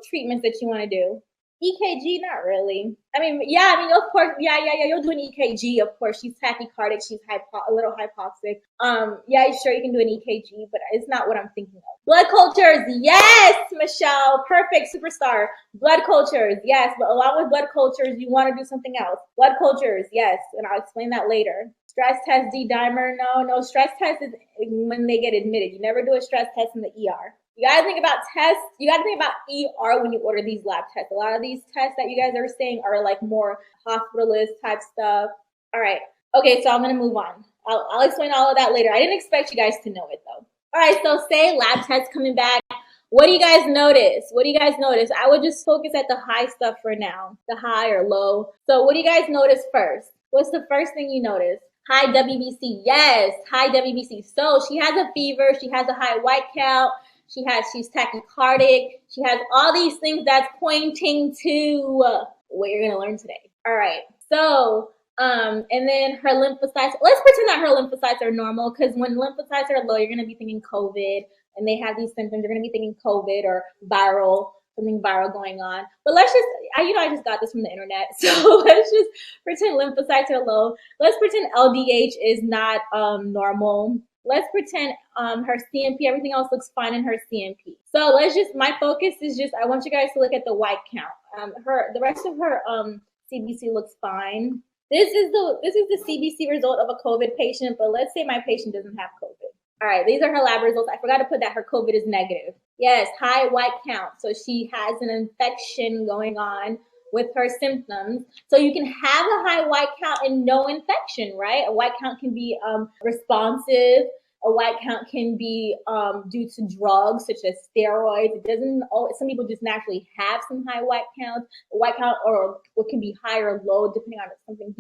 treatments that you want to do? EKG, not really. I mean, yeah, of course, yeah. You'll do an EKG, of course. She's tachycardic, she's a little hypoxic. Yeah, sure, you can do an EKG, but it's not what I'm thinking of. Blood cultures, yes, Michelle, perfect, superstar. Blood cultures, yes, but along with blood cultures, you want to do something else. Blood cultures, yes, and I'll explain that later. Stress test, D-dimer, no, stress test is when they get admitted. You never do a stress test in the ER. You gotta think about tests. You gotta think about ER when you order these lab tests. A lot of these tests that you guys are saying are like more hospitalist type stuff. All right. Okay, so I'm gonna move on. I'll explain all of that later. I didn't expect you guys to know it though. All right, so say lab tests coming back. What do you guys notice? I would just focus at the high stuff for now, the high or low. So what do you guys notice first? What's the first thing you notice? High WBC. Yes, high WBC. So she has a fever. She has a high white count. She's tachycardic. She has all these things that's pointing to what you're going to learn today. All right. So, and then her lymphocytes. Let's pretend that her lymphocytes are normal, because when lymphocytes are low, you're going to be thinking COVID, and they have these symptoms. You're going to be thinking COVID or something viral going on. But let's just, I just got this from the internet. So let's just pretend lymphocytes are low. Let's pretend LDH is not the Let's pretend her CMP, everything else looks fine in her CMP. So my focus is just, I want you guys to look at the white count. The rest of her CBC looks fine. This is the CBC result of a COVID patient, but let's say my patient doesn't have COVID. All right, these are her lab results. I forgot to put that her COVID is negative. Yes, high white count. So she has an infection going on with her symptoms. So you can have a high white count and no infection, right? A white count can be responsive. A white count can be due to drugs such as steroids. It doesn't. Some people just naturally have some high white counts. A white count or what can be high or low depending on something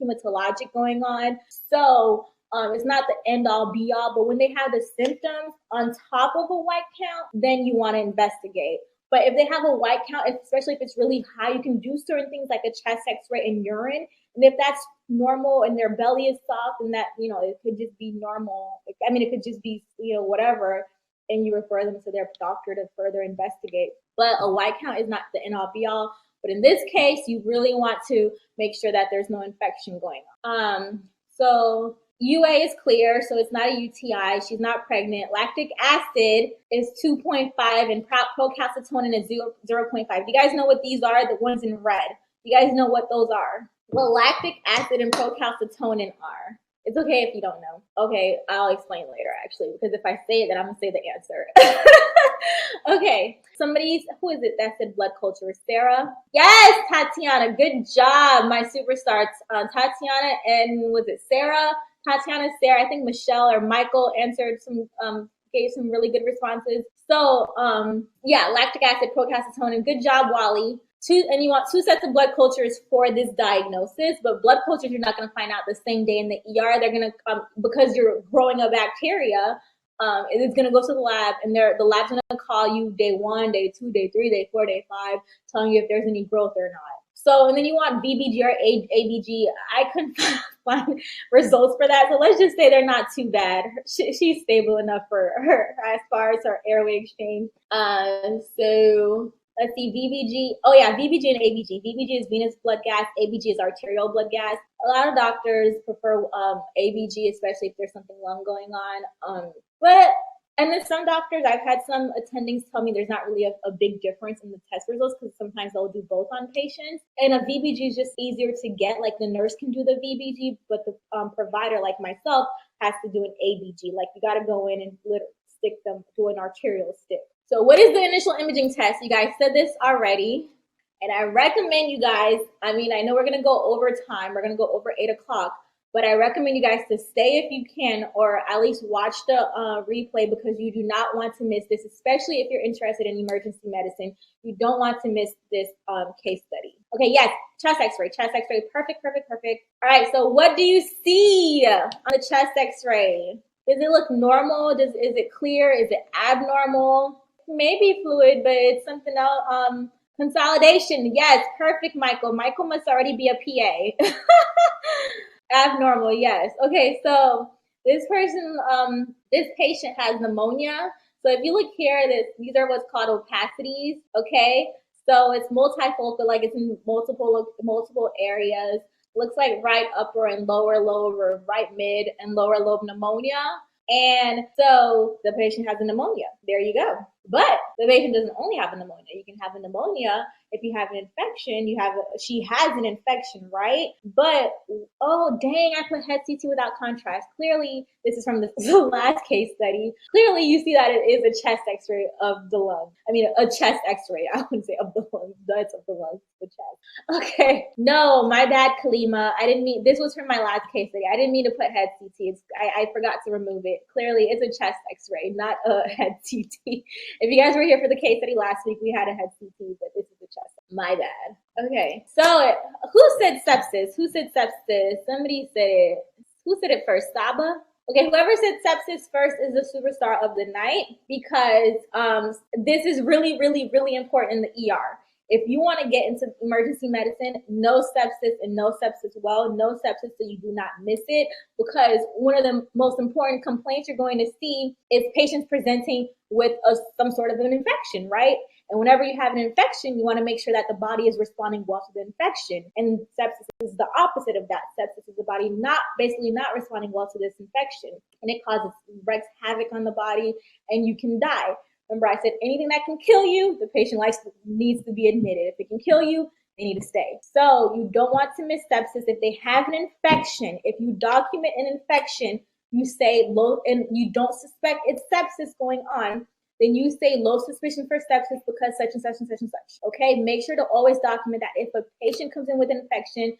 hematologic going on. So it's not the end all be all. But when they have the symptoms on top of a white count, then you want to investigate. But if they have a white count, especially if it's really high, you can do certain things like a chest x-ray and urine. And if that's normal and their belly is soft and that, it could just be normal. It could just be, whatever. And you refer them to their doctor to further investigate. But a white count is not the end all be all. But in this case, you really want to make sure that there's no infection going on. So UA is clear, so it's not a UTI. She's not pregnant. Lactic acid is 2.5 and procalcitonin is 0.5. Do you guys know what these are? The ones in red. You guys know what those are? What lactic acid and procalcitonin are. It's okay if you don't know. Okay, I'll explain later, actually, because if I say it, then I'm going to say the answer. Okay, who is it that said blood culture? Sarah? Yes, Tatiana, good job, my superstars. Tatiana and was it Sarah? Tatiana, Sarah, I think Michelle or Michael answered gave some really good responses. So, yeah, lactic acid, procalcitonin. Good job, Wally. And you want 2 sets of blood cultures for this diagnosis, but blood cultures you're not going to find out the same day in the ER. They're going to, because you're growing a bacteria, it's going to go to the lab, and the lab's going to call you day 1, day 2, day 3, day 4, day 5, telling you if there's any growth or not. So, and then you want BBG or ABG. I couldn't find results for that. So let's just say they're not too bad. She's stable enough for her as far as her airway exchange. So let's see, VBG. Oh yeah, VBG and ABG. VBG is venous blood gas. ABG is arterial blood gas. A lot of doctors prefer ABG, especially if there's something lung going on. And then some doctors, I've had some attendings tell me there's not really a big difference in the test results because sometimes they'll do both on patients. And a VBG is just easier to get. Like the nurse can do the VBG, but the provider, like myself, has to do an ABG. Like you got to go in and stick them to an arterial stick. So what is the initial imaging test? You guys said this already. And I recommend you guys, I know we're going to go over time. We're going to go over 8 o'clock. But I recommend you guys to stay if you can, or at least watch the replay, because you do not want to miss this, especially if you're interested in emergency medicine. You don't want to miss this case study. Okay, yes, chest x-ray, perfect. All right, so what do you see on the chest x-ray? Does it look normal? Is it clear? Is it abnormal? Maybe fluid, but it's something else. Consolidation, yes, perfect, Michael. Michael must already be a PA. Abnormal, yes. Okay, so this patient has pneumonia. So if you look here, these are what's called opacities, okay? So it's multifocal, like it's in multiple areas. Looks like right upper and lower lobe, or right mid and lower lobe pneumonia. And so the patient has a pneumonia. There you go. But the patient doesn't only have a pneumonia. You can have a pneumonia if you have an infection. She has an infection, right? But oh dang, I put head CT without contrast. Clearly, this is from the last case study. Clearly, you see that it is a chest X-ray of the lung. I mean, a chest X-ray. I wouldn't say of the lung. That's of the lung, the chest. Okay. No, my bad, Kalima. I didn't mean. This was from my last case study. I didn't mean to put head CT. I forgot to remove it. Clearly, it's a chest X-ray, not a head CT. If you guys were here for the case study last week, we had a head CT, but this is a chest. My bad. Okay. So who said sepsis? Who said sepsis? Somebody said it. Who said it first? Saba? Okay, whoever said sepsis first is the superstar of the night, because this is really, really, really important in the ER. If you want to get into emergency medicine, know sepsis and know sepsis well. Know sepsis so you do not miss it, because one of the most important complaints you're going to see is patients presenting with some sort of an infection, right? And whenever you have an infection, you want to make sure that the body is responding well to the infection. And sepsis is the opposite of that. Sepsis is the body basically not responding well to this infection. And it wreaks havoc on the body, and you can die. Remember, I said anything that can kill you, the patient needs to be admitted. If it can kill you, they need to stay. So you don't want to miss sepsis. If they have an infection, if you document an infection, you say low, and you don't suspect it's sepsis going on, then you say low suspicion for sepsis because such and such and such and such. Okay, make sure to always document that. If a patient comes in with an infection,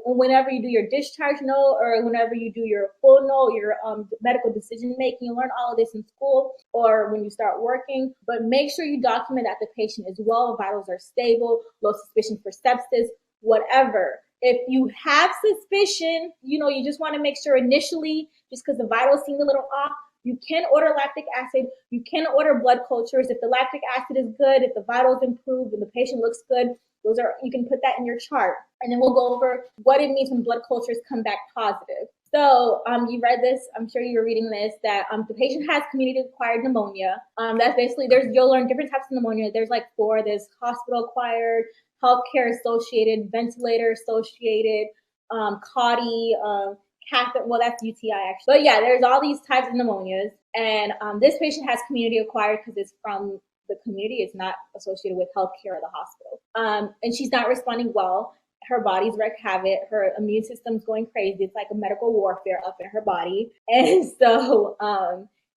whenever you do your discharge note, or whenever you do your full note, your medical decision making, you learn all of this in school or when you start working. But make sure you document that the patient is well, vitals are stable, low suspicion for sepsis, whatever. If you have suspicion, you just want to make sure initially, just because the vitals seem a little off, you can order lactic acid. You can order blood cultures. If the lactic acid is good, if the vitals improve and the patient looks good, you can put that in your chart. And then we'll go over what it means when blood cultures come back positive. So you read this, I'm sure you were reading this, that the patient has community-acquired pneumonia. That's basically, you'll learn different types of pneumonia. There's like 4. There's hospital-acquired, healthcare-associated, ventilator-associated, CAUTI, catheter, well, that's UTI actually. But yeah, there's all these types of pneumonias. And this patient has community-acquired because it's from the community. It's not associated with healthcare or the hospital. And she's not responding well. Her body's wreaked havoc. Her immune system's going crazy. It's like a medical warfare up in her body. And so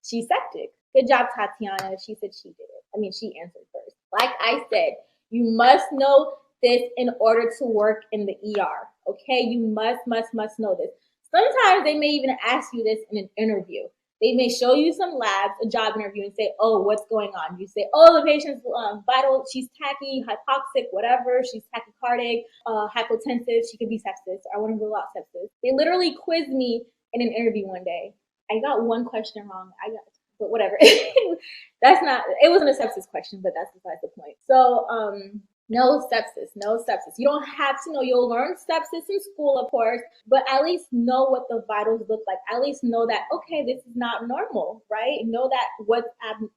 she's septic. Good job, Tatiana. She said she did it. I mean, she answered first. Like I said, you must know this in order to work in the ER. Okay, you must know this. Sometimes they may even ask you this in an interview. They may show you some labs, a job interview, and say, oh, what's going on? You say, oh, the patient's vital, she's tachy, hypoxic, whatever. She's tachycardic, hypotensive. She could be sepsis. I want to rule out sepsis. They literally quizzed me in an interview one day. I got one question wrong. But whatever. It wasn't a sepsis question, but that's besides the point. So, no sepsis. You don't have to know. You'll learn sepsis in school, of course, but at least know what the vitals look like. At least know that, okay, this is not normal, right? Know that what's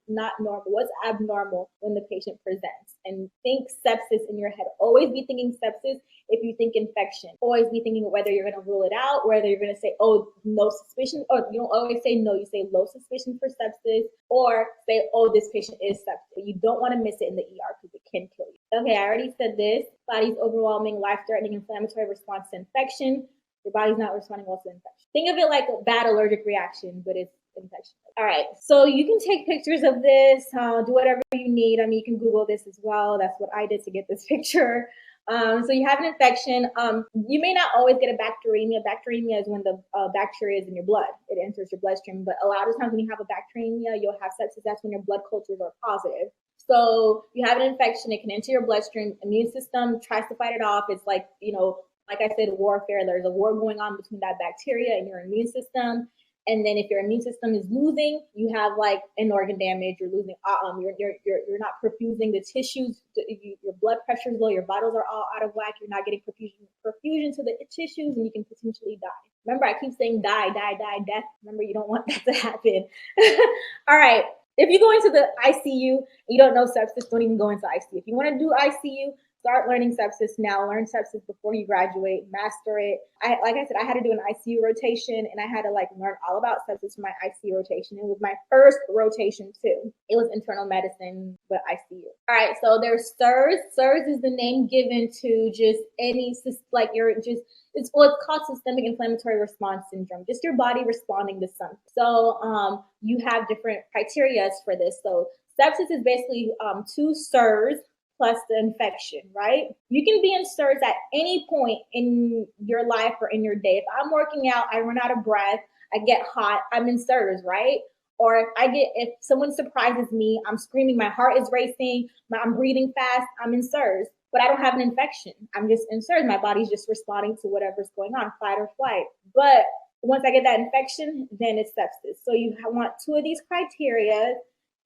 not normal, what's abnormal when the patient presents. And think sepsis in your head. Always be thinking sepsis if you think infection. Always be thinking whether you're going to rule it out, whether you're going to say, oh, no suspicion, or you don't always say no. You say low suspicion for sepsis, or say, oh, this patient is septic. You don't want to miss it in the ER because it can kill you. Okay, I already said this. Body's overwhelming, life-threatening inflammatory response to infection. Your body's not responding well to infection. Think of it like a bad allergic reaction, but it's infection. All right, so you can take pictures of this, do whatever you need. I mean, you can Google this as well. That's what I did to get this picture. So you have an infection. You may not always get a bacteremia. Bacteremia is when the bacteria is in your blood. It enters your bloodstream. But a lot of times when you have a bacteremia, you'll have sepsis. That's when your blood cultures are positive. So you have an infection. It can enter your bloodstream. Immune system tries to fight it off. It's like, like I said, warfare. There's a war going on between that bacteria and your immune system. And then if your immune system is losing, you have like an organ damage. You're losing. You're not perfusing the tissues. Your blood pressure is low. Your vitals are all out of whack. You're not getting perfusion to the tissues, and you can potentially die. Remember, I keep saying die, death. Remember, you don't want that to happen. All right. If you go into the ICU and you don't know sepsis, don't even go into ICU. If you want to do ICU, start learning sepsis now. Learn sepsis before you graduate. Master it. Like I said, I had to do an ICU rotation, and I had to like learn all about sepsis for my ICU rotation. It was my first rotation too. It was internal medicine, but ICU. All right, so there's SIRS. SIRS is the name given to just any, like it's what's called systemic inflammatory response syndrome, just your body responding to something. So you have different criteria for this. So sepsis is basically 2 SIRS plus the infection, right? You can be in SIRS at any point in your life or in your day. If I'm working out, I run out of breath, I get hot, I'm in SIRS, right? Or if someone surprises me, I'm screaming, my heart is racing, I'm breathing fast, I'm in SIRS. But I don't have an infection. I'm just in SIRS. My body's just responding to whatever's going on, fight or flight. But once I get that infection, then it's sepsis. So you want 2 of these criteria,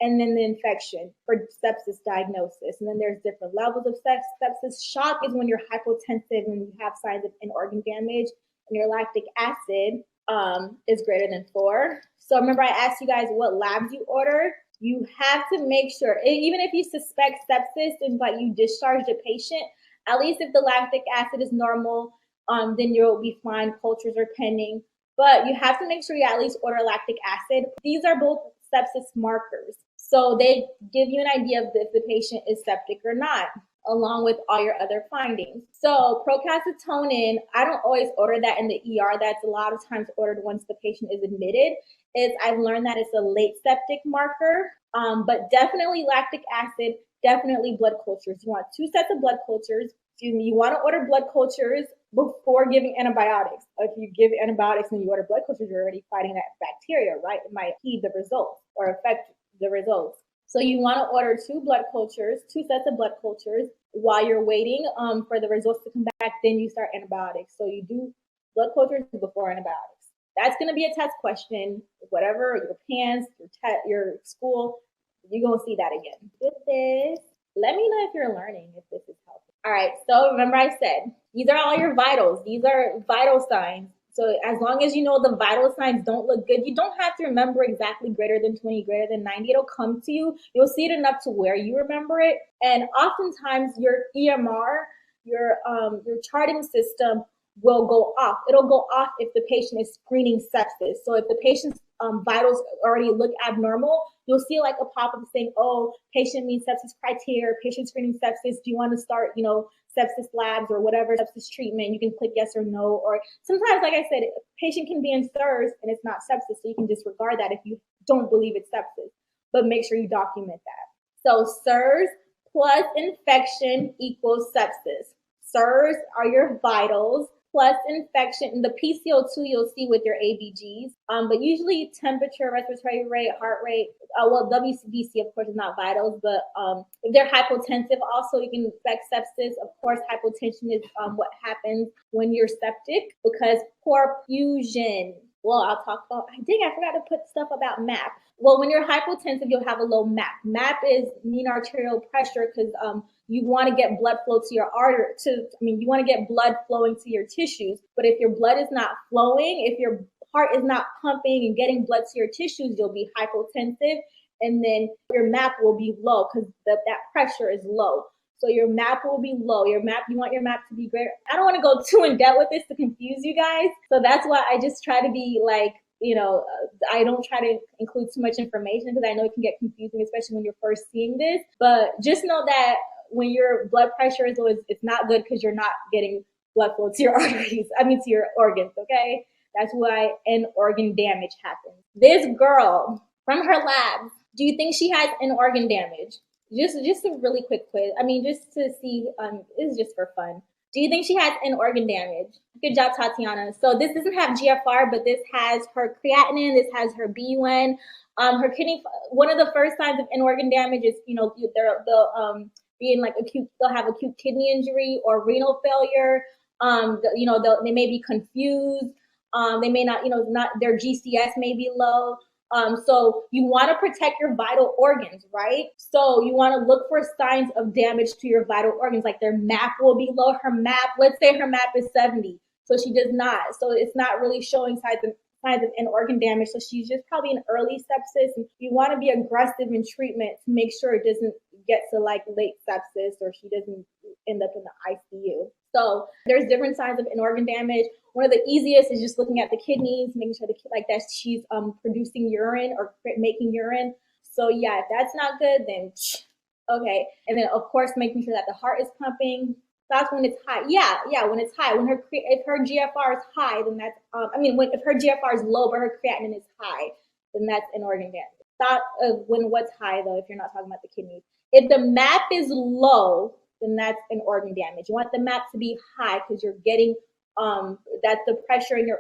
and then the infection for sepsis diagnosis. And then there's different levels of sepsis. Shock is when you're hypotensive and you have signs of in-organ damage, and your lactic acid is greater than 4. So remember I asked you guys what labs you order. You have to make sure, even if you suspect sepsis and like you discharge the patient, at least if the lactic acid is normal, then you'll be fine. Cultures are pending, but you have to make sure you at least order lactic acid. These are both sepsis markers. So they give you an idea of if the patient is septic or not, along with all your other findings. So procalcitonin, I don't always order that in the ER. That's a lot of times ordered once the patient is admitted. I've learned that it's a late septic marker, but definitely lactic acid, definitely blood cultures. You want 2 sets of blood cultures. You want to order blood cultures before giving antibiotics. If you give antibiotics and you order blood cultures, you're already fighting that bacteria, right? It might heed the results or affect the results. So you want to order 2 blood cultures, 2 sets of blood cultures while you're waiting for the results to come back. Then you start antibiotics. So you do blood cultures before antibiotics. That's going to be a test question, whatever, your PANS, your school, you're going to see that again. With this, let me know if you're learning, if this is helpful. All right, so remember I said, these are all your vitals. These are vital signs. So as long as you know the vital signs don't look good, you don't have to remember exactly greater than 20, greater than 90. It'll come to you. You'll see it enough to where you remember it. And oftentimes your EMR, your charting system will go off. It'll go off if the patient is screening sepsis. So if the patient's vitals already look abnormal, you'll see like a pop-up saying, oh, patient meets sepsis criteria, patient screening sepsis. Do you want to start, sepsis labs or whatever sepsis treatment? You can click yes or no. Or sometimes, like I said, a patient can be in SIRS and it's not sepsis. So you can disregard that if you don't believe it's sepsis, but make sure you document that. So SIRS plus infection equals sepsis. SIRS are your vitals plus infection. And the PCO2 you'll see with your ABGs, but usually temperature, respiratory rate, heart rate. WBC of course is not vitals, but if they're hypotensive, also you can expect sepsis. Of course, hypotension is what happens when you're septic because poor perfusion. Well, I'll talk about. I forgot to put stuff about MAP. Well, when you're hypotensive, you'll have a low MAP. MAP is mean arterial pressure because you want to get blood flow to your artery. You want to get blood flowing to your tissues. But if your blood is not flowing, if your heart is not pumping and getting blood to your tissues, you'll be hypotensive, and then your MAP will be low because that pressure is low. So your MAP will be low. You want your MAP to be greater. I don't want to go too in depth with this to confuse you guys. So that's why I just try to be like, I don't try to include too much information because I know it can get confusing, especially when you're first seeing this. But just know that when your blood pressure is low, it's not good because you're not getting blood flow to your arteries. To your organs, okay? That's why an organ damage happens. This girl, from her labs, do you think she has an organ damage? Just a really quick quiz. Just to see, this is just for fun. Do you think she has an organ damage? Good job, Tatiana. So this doesn't have GFR, but this has her creatinine, this has her BUN. Her kidney, one of the first signs of an organ damage is, they'll be in like they'll have acute kidney injury or renal failure. They may be confused. They may not, their GCS may be low. So you want to protect your vital organs, right? So you want to look for signs of damage to your vital organs, like their MAP will be low. Her MAP, let's say her MAP is 70. So she does not. So it's not really showing signs of end organ damage. So she's just probably an early sepsis, and you want to be aggressive in treatment to make sure it doesn't get to like late sepsis or she doesn't end up in the ICU. So there's different signs of end organ damage. One of the easiest is just looking at the kidneys, making sure that she's producing urine or making urine. So yeah, if that's not good, then okay. And then of course making sure that the heart is pumping. That's when it's high. Yeah, when it's high. If her GFR is high, then that's if her GFR is low but her creatinine is high, then that's an organ damage. Thought of what's high though, if you're not talking about the kidneys. If the MAP is low, then that's an organ damage. You want the MAP to be high because you're getting that's the pressure in your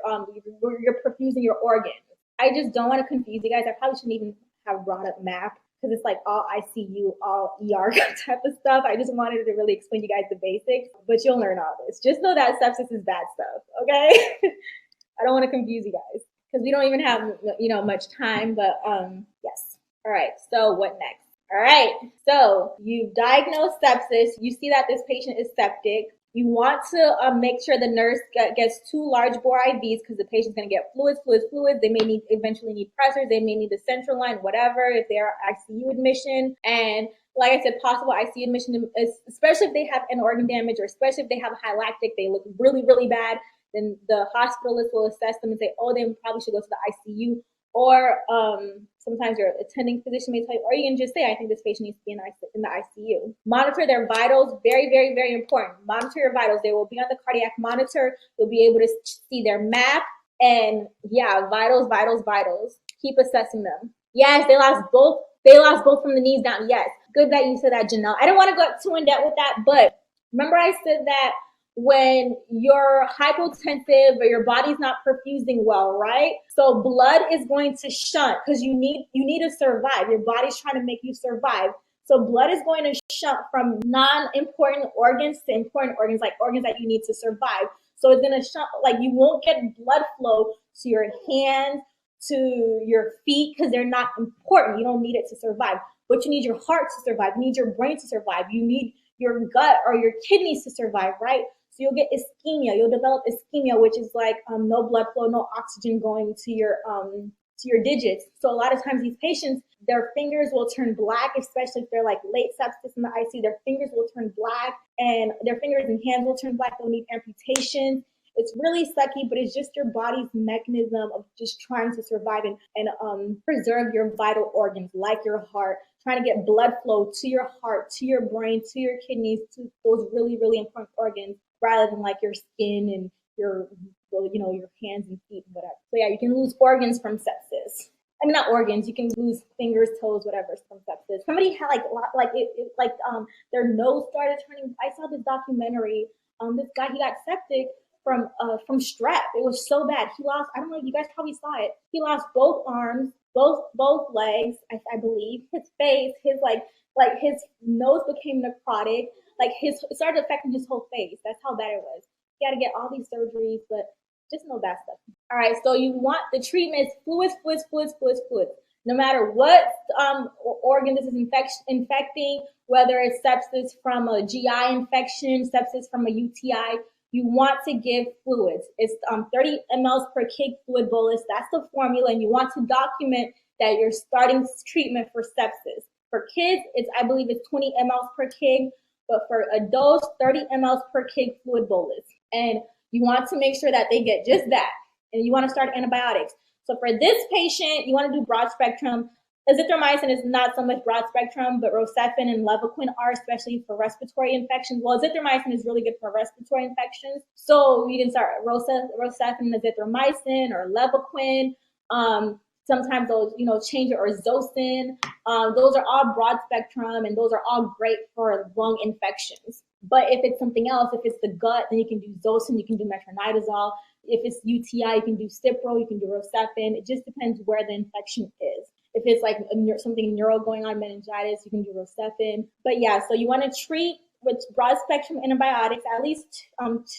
you're perfusing your organs. I just don't want to confuse you guys. I probably shouldn't even have brought up MAP because it's like all ICU, all ER type of stuff. I just wanted to really explain you guys the basics, but you'll learn all this. Just know that sepsis is bad stuff, okay? I don't want to confuse you guys because we don't even have, much time, but yes. All right, so what next? All right, so you've diagnosed sepsis. You see that this patient is septic. You want to make sure the nurse gets 2 large bore IVs because the patient's going to get fluids. They may eventually need pressors. They may need the central line, whatever, if they are ICU admission. And like I said, possible ICU admission, especially if they have an organ damage or especially if they have a high lactic, they look really, really bad. Then the hospitalist will assess them and say, oh, they probably should go to the ICU. Or sometimes your attending physician may tell you, or you can just say, I think this patient needs to be in the ICU. Monitor their vitals. Very, very, very important. Monitor your vitals. They will be on the cardiac monitor. You'll be able to see their MAP. And yeah, vitals. Keep assessing them. Yes, they lost both. They lost both from the knees down. Yes. Good that you said that, Janelle. I don't want to go too in depth with that, but remember I said that when you're hypotensive or your body's not perfusing well, right? So blood is going to shunt because you need to survive. Your body's trying to make you survive. So blood is going to shunt from non-important organs to important organs, like organs that you need to survive. So it's going to shunt, like you won't get blood flow to your hands, to your feet, because they're not important. You don't need it to survive. But you need your heart to survive. You need your brain to survive. You need your gut or your kidneys to survive, right? So you'll get ischemia. You'll develop ischemia, which is like no blood flow, no oxygen going to your digits. So a lot of times these patients, their fingers will turn black, especially if they're like late sepsis in the ICU. Their fingers will turn black, and their fingers and hands will turn black. They'll need amputation. It's really sucky, but it's just your body's mechanism of just trying to survive and preserve your vital organs, like your heart, trying to get blood flow to your heart, to your brain, to your kidneys, to those really, really important organs, rather than like your skin and your hands and feet and whatever. So yeah, you can lose organs from sepsis. I mean, not organs. You can lose fingers, toes, whatever from sepsis. Somebody had their nose started turning. I saw this documentary. This guy, he got septic from strep. It was so bad. He lost. I don't know. You guys probably saw it. He lost both arms, both legs. I believe his face. His his nose became necrotic. It started affecting his whole face. That's how bad it was. He had to get all these surgeries, but just no bad stuff. All right, so you want the treatment is fluids. No matter what organ this is infecting, whether it's sepsis from a GI infection, sepsis from a UTI, you want to give fluids. It's 30 mLs per kg fluid bolus. That's the formula, and you want to document that you're starting treatment for sepsis. For kids, I believe it's 20 mLs per kg, but for adults, 30 mLs per kg fluid bolus. And you want to make sure that they get just that. And you want to start antibiotics. So for this patient, you want to do broad spectrum. Azithromycin is not so much broad spectrum, but Rocephin and Levaquin are, especially for respiratory infections. Well, azithromycin is really good for respiratory infections. So you can start Rocephin, azithromycin, or Levaquin. Sometimes those, change it, or Zosyn. Those are all broad spectrum, and those are all great for lung infections. But if it's something else, if it's the gut, then you can do Zosyn, you can do metronidazole. If it's UTI, you can do Cipro, you can do Rocephin. It just depends where the infection is. If it's like something neuro going on, meningitis, you can do Rocephin. But yeah, so you want to treat with broad spectrum antibiotics, at least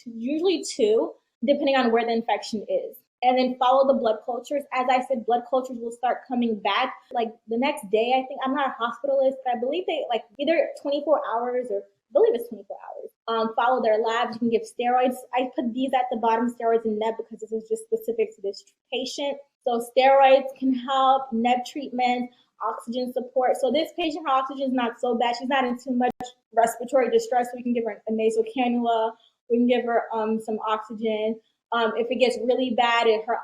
usually 2, depending on where the infection is. And then follow the blood cultures. As I said, blood cultures will start coming back like the next day. I think, I'm not a hospitalist, but I believe they either 24 hours or I believe it's 24 hours. follow their labs. You can give steroids. I put these at the bottom, steroids and neb, because this is just specific to this patient. So steroids can help, neb treatment, oxygen support. So this patient, her oxygen is not so bad. She's not in too much respiratory distress. So we can give her a nasal cannula. We can give her some oxygen. If it gets really bad and her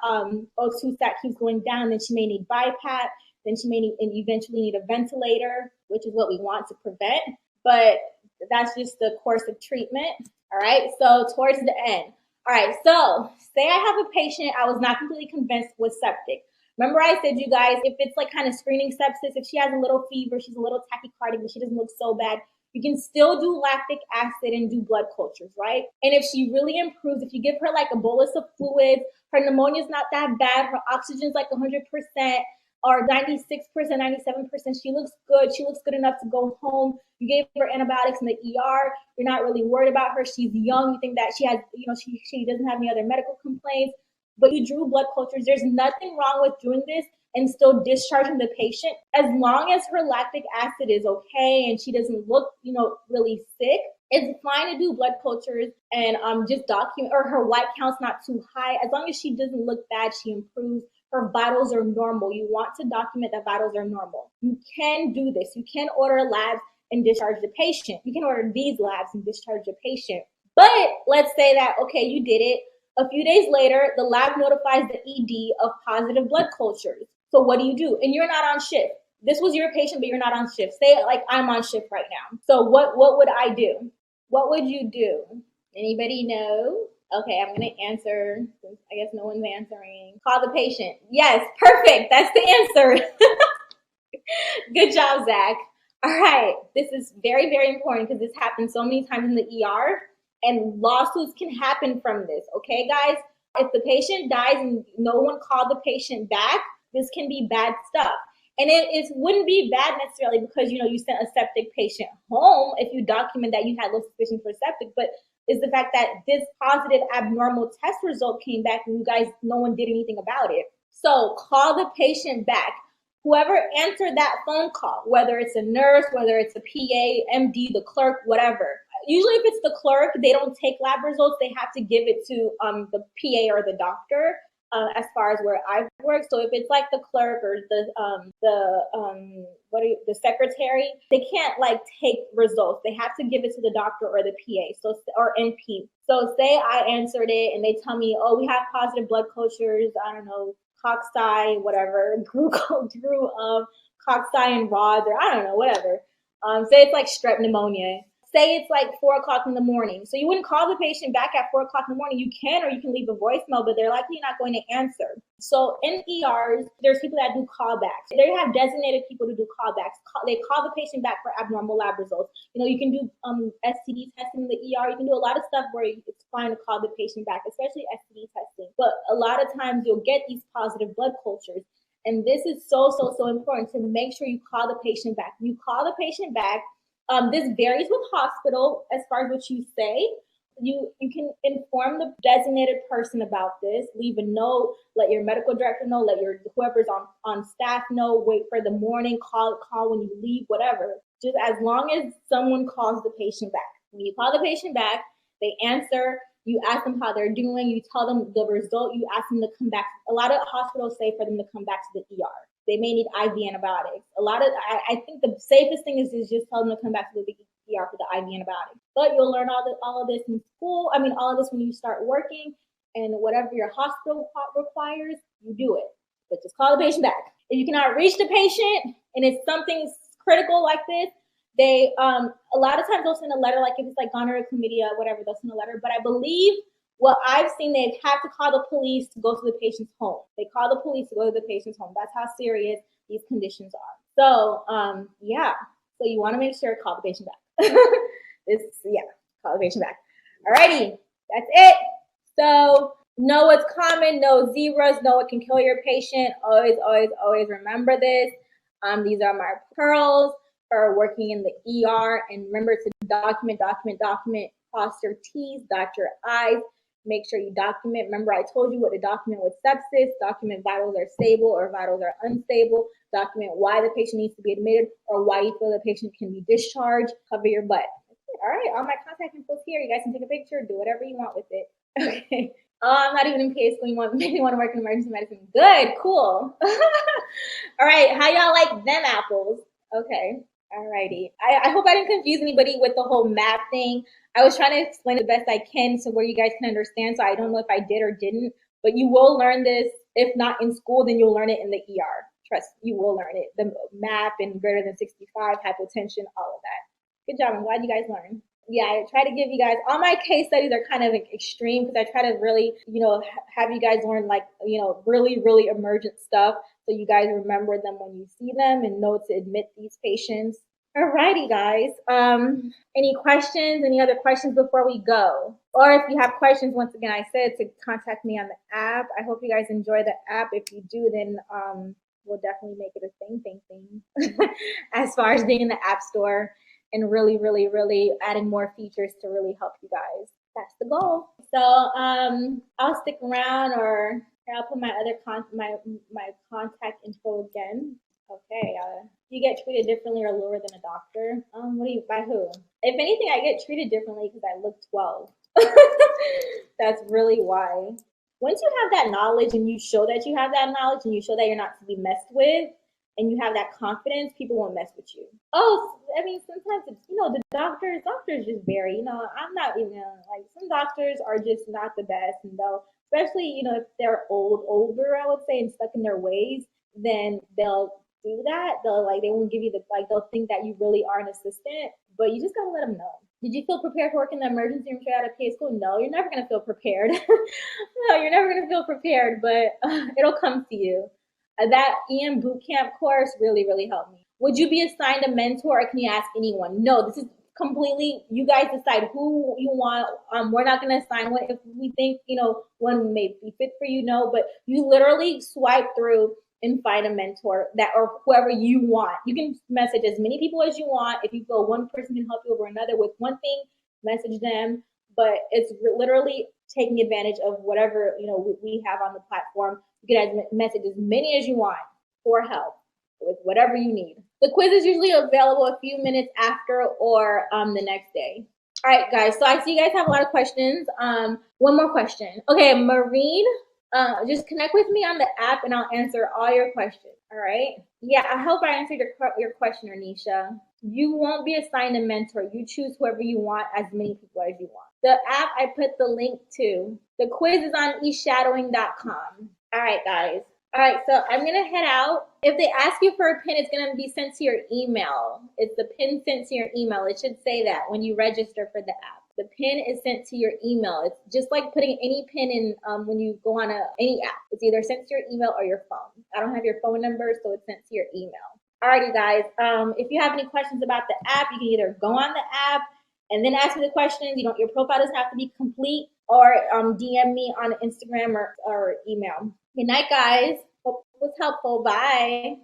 O2 stat keeps going down, then she may need BiPAP. Then she may need, and eventually need a ventilator, which is what we want to prevent. But that's just the course of treatment. All right. So towards the end. All right. So say I have a patient I was not completely convinced was septic. Remember I said, you guys, if it's like kind of screening sepsis, if she has a little fever, she's a little tachycardic, but she doesn't look so bad, you can still do lactic acid and do blood cultures, right? And if she really improves, if you give her like a bolus of fluids, her pneumonia is not that bad, her oxygen's like 100%, or 96%, 97%, she looks good. She looks good enough to go home. You gave her antibiotics in the ER. You're not really worried about her. She's young. You think that she has, she doesn't have any other medical complaints, but you drew blood cultures. There's nothing wrong with doing this and still discharging the patient. As long as her lactic acid is okay and she doesn't look, really sick, it's fine to do blood cultures and just document, or her white count's not too high. As long as she doesn't look bad, she improves. Her vitals are normal. You want to document that vitals are normal. You can do this. You can order labs and discharge the patient. You can order these labs and discharge the patient. But let's say that, okay, you did it. A few days later, the lab notifies the ED of positive blood cultures. So what do? And you're not on shift. This was your patient, but you're not on shift. Say like I'm on shift right now. So what would I do? What would you do? Anybody know? Okay, I'm going to answer. I guess no one's answering. Call the patient. Yes, perfect. That's the answer. Good job, Zach. All right. This is very, very important because this happens so many times in the ER, and lawsuits can happen from this. Okay, guys? If the patient dies and no one called the patient back, this can be bad stuff. And it wouldn't be bad necessarily because, you sent a septic patient home if you document that you had low suspicion for septic, but is the fact that this positive abnormal test result came back and you guys, no one did anything about it. So call the patient back. Whoever answered that phone call, whether it's a nurse, whether it's a PA, MD, the clerk, whatever. Usually if it's the clerk, they don't take lab results. They have to give it to the PA or the doctor. As far as where I've worked. So if it's like the clerk or the secretary, they can't like take results. They have to give it to the doctor or the PA, or NP. So say I answered it and they tell me, oh, we have positive blood cultures, I don't know, cocci, whatever, cocci and rods, or I don't know, whatever. Say it's like strep pneumonia. Say it's like 4 o'clock in the morning. So you wouldn't call the patient back at 4 o'clock in the morning. You can, or you can leave a voicemail, but they're likely not going to answer. So in ERs, there's people that do callbacks. They have designated people to do callbacks. They call the patient back for abnormal lab results. You can do STD testing in the ER. You can do a lot of stuff where it's fine to call the patient back, especially STD testing. But a lot of times you'll get these positive blood cultures. And this is so important to make sure you call the patient back. You call the patient back. This varies with hospital as far as what you say. You can inform the designated person about this, leave a note, let your medical director know, let your whoever's on staff know, wait for the morning, call when you leave, whatever. Just as long as someone calls the patient back. When you call the patient back, they answer, you ask them how they're doing, you tell them the result, you ask them to come back. A lot of hospitals say for them to come back to the ER. They may need IV antibiotics. I think the safest thing is just tell them to come back to the ER for the IV antibiotics. But you'll learn all of this in school. All of this when you start working, and whatever your hospital requires, you do it. But just call the patient back. If you cannot reach the patient and it's something critical like this, they a lot of times they'll send a letter, like if it's like gonorrhea, chlamydia, whatever, they'll send a letter. But I believe what I've seen, they've had to call the police to go to the patient's home. They call the police to go to the patient's home. That's how serious these conditions are. So, So you want to make sure call the patient back. Call the patient back. Alrighty, that's it. So know what's common, know zebras, know what can kill your patient. Always remember this. These are my pearls for working in the ER. And remember to document. Cross your T's, dot your I's. Make sure you document. Remember, I told you what to document with sepsis. Document vitals are stable or vitals are unstable. Document why the patient needs to be admitted or why you feel the patient can be discharged. Cover your butt. All right, all my contact info's here. You guys can take a picture, do whatever you want with it. Okay. Oh, I'm not even in PA school. You want maybe want to work in emergency medicine? Good, cool. All right, how y'all like them apples? Okay. Alrighty. I hope I didn't confuse anybody with the whole map thing. I was trying to explain it the best I can so where you guys can understand. So I don't know if I did or didn't, but you will learn this. If not in school, then you'll learn it in the ER. Trust, you will learn it. The map and greater than 65, hypotension, all of that. Good job. I'm glad you guys learned. Yeah, I try to give you guys, all my case studies are kind of extreme because I try to really, have you guys learn like, really, really emergent stuff so you guys remember them when you see them and know to admit these patients. Alrighty, guys. Any questions? Any other questions before we go? Or if you have questions, once again, I said to contact me on the app. I hope you guys enjoy the app. If you do, then we'll definitely make it a thing. As far as being in the app store and really, really, really adding more features to really help you guys. That's the goal. So I'll stick around, or I'll put my other my contact info again. Okay, you get treated differently or lower than a doctor? By who? If anything, I get treated differently because I look 12. That's really why. Once you have that knowledge and you show that you have that knowledge and you show that you're not to be messed with and you have that confidence, people won't mess with you. Oh, I mean, sometimes it's, the doctors just vary. I'm not even, like, some doctors are just not the best. And they'll, especially, if they're older, I would say, and stuck in their ways, then they'll do that. They won't give you they'll think that you really are an assistant, but you just gotta let them know. Did you feel prepared for working in the emergency room straight out of PA school? No, you're never gonna feel prepared. No, you're never gonna feel prepared, but it'll come to you. That EM boot camp course really, really helped me. Would you be assigned a mentor, or can you ask anyone? No, this is completely, you guys decide who you want. We're not going to assign one. If we think, one may be fit for you, no, but you literally swipe through and find a mentor or whoever you want. You can message as many people as you want. If you feel one person can help you over another with one thing, message them. But it's literally taking advantage of whatever, we have on the platform. You can message as many as you want for help with whatever you need. The quiz is usually available a few minutes after or the next day. All right, guys. So I see you guys have a lot of questions. One more question. Okay, Maureen, just connect with me on the app and I'll answer all your questions. All right. Yeah, I hope I answered your question, Ernisha. You won't be assigned a mentor. You choose whoever you want, as many people as you want. The app I put the link to. The quiz is on eshadowing.com. All right, guys. All right, so I'm going to head out. If they ask you for a pin, it's going to be sent to your email. It's the pin sent to your email. It should say that when you register for the app. The pin is sent to your email. It's just like putting any pin in when you go on any app. It's either sent to your email or your phone. I don't have your phone number, so it's sent to your email. Alrighty, guys. If you have any questions about the app, you can either go on the app and then ask me the questions. Your profile doesn't have to be complete, or DM me on Instagram or email. Good night, guys. Hope it was helpful. Bye.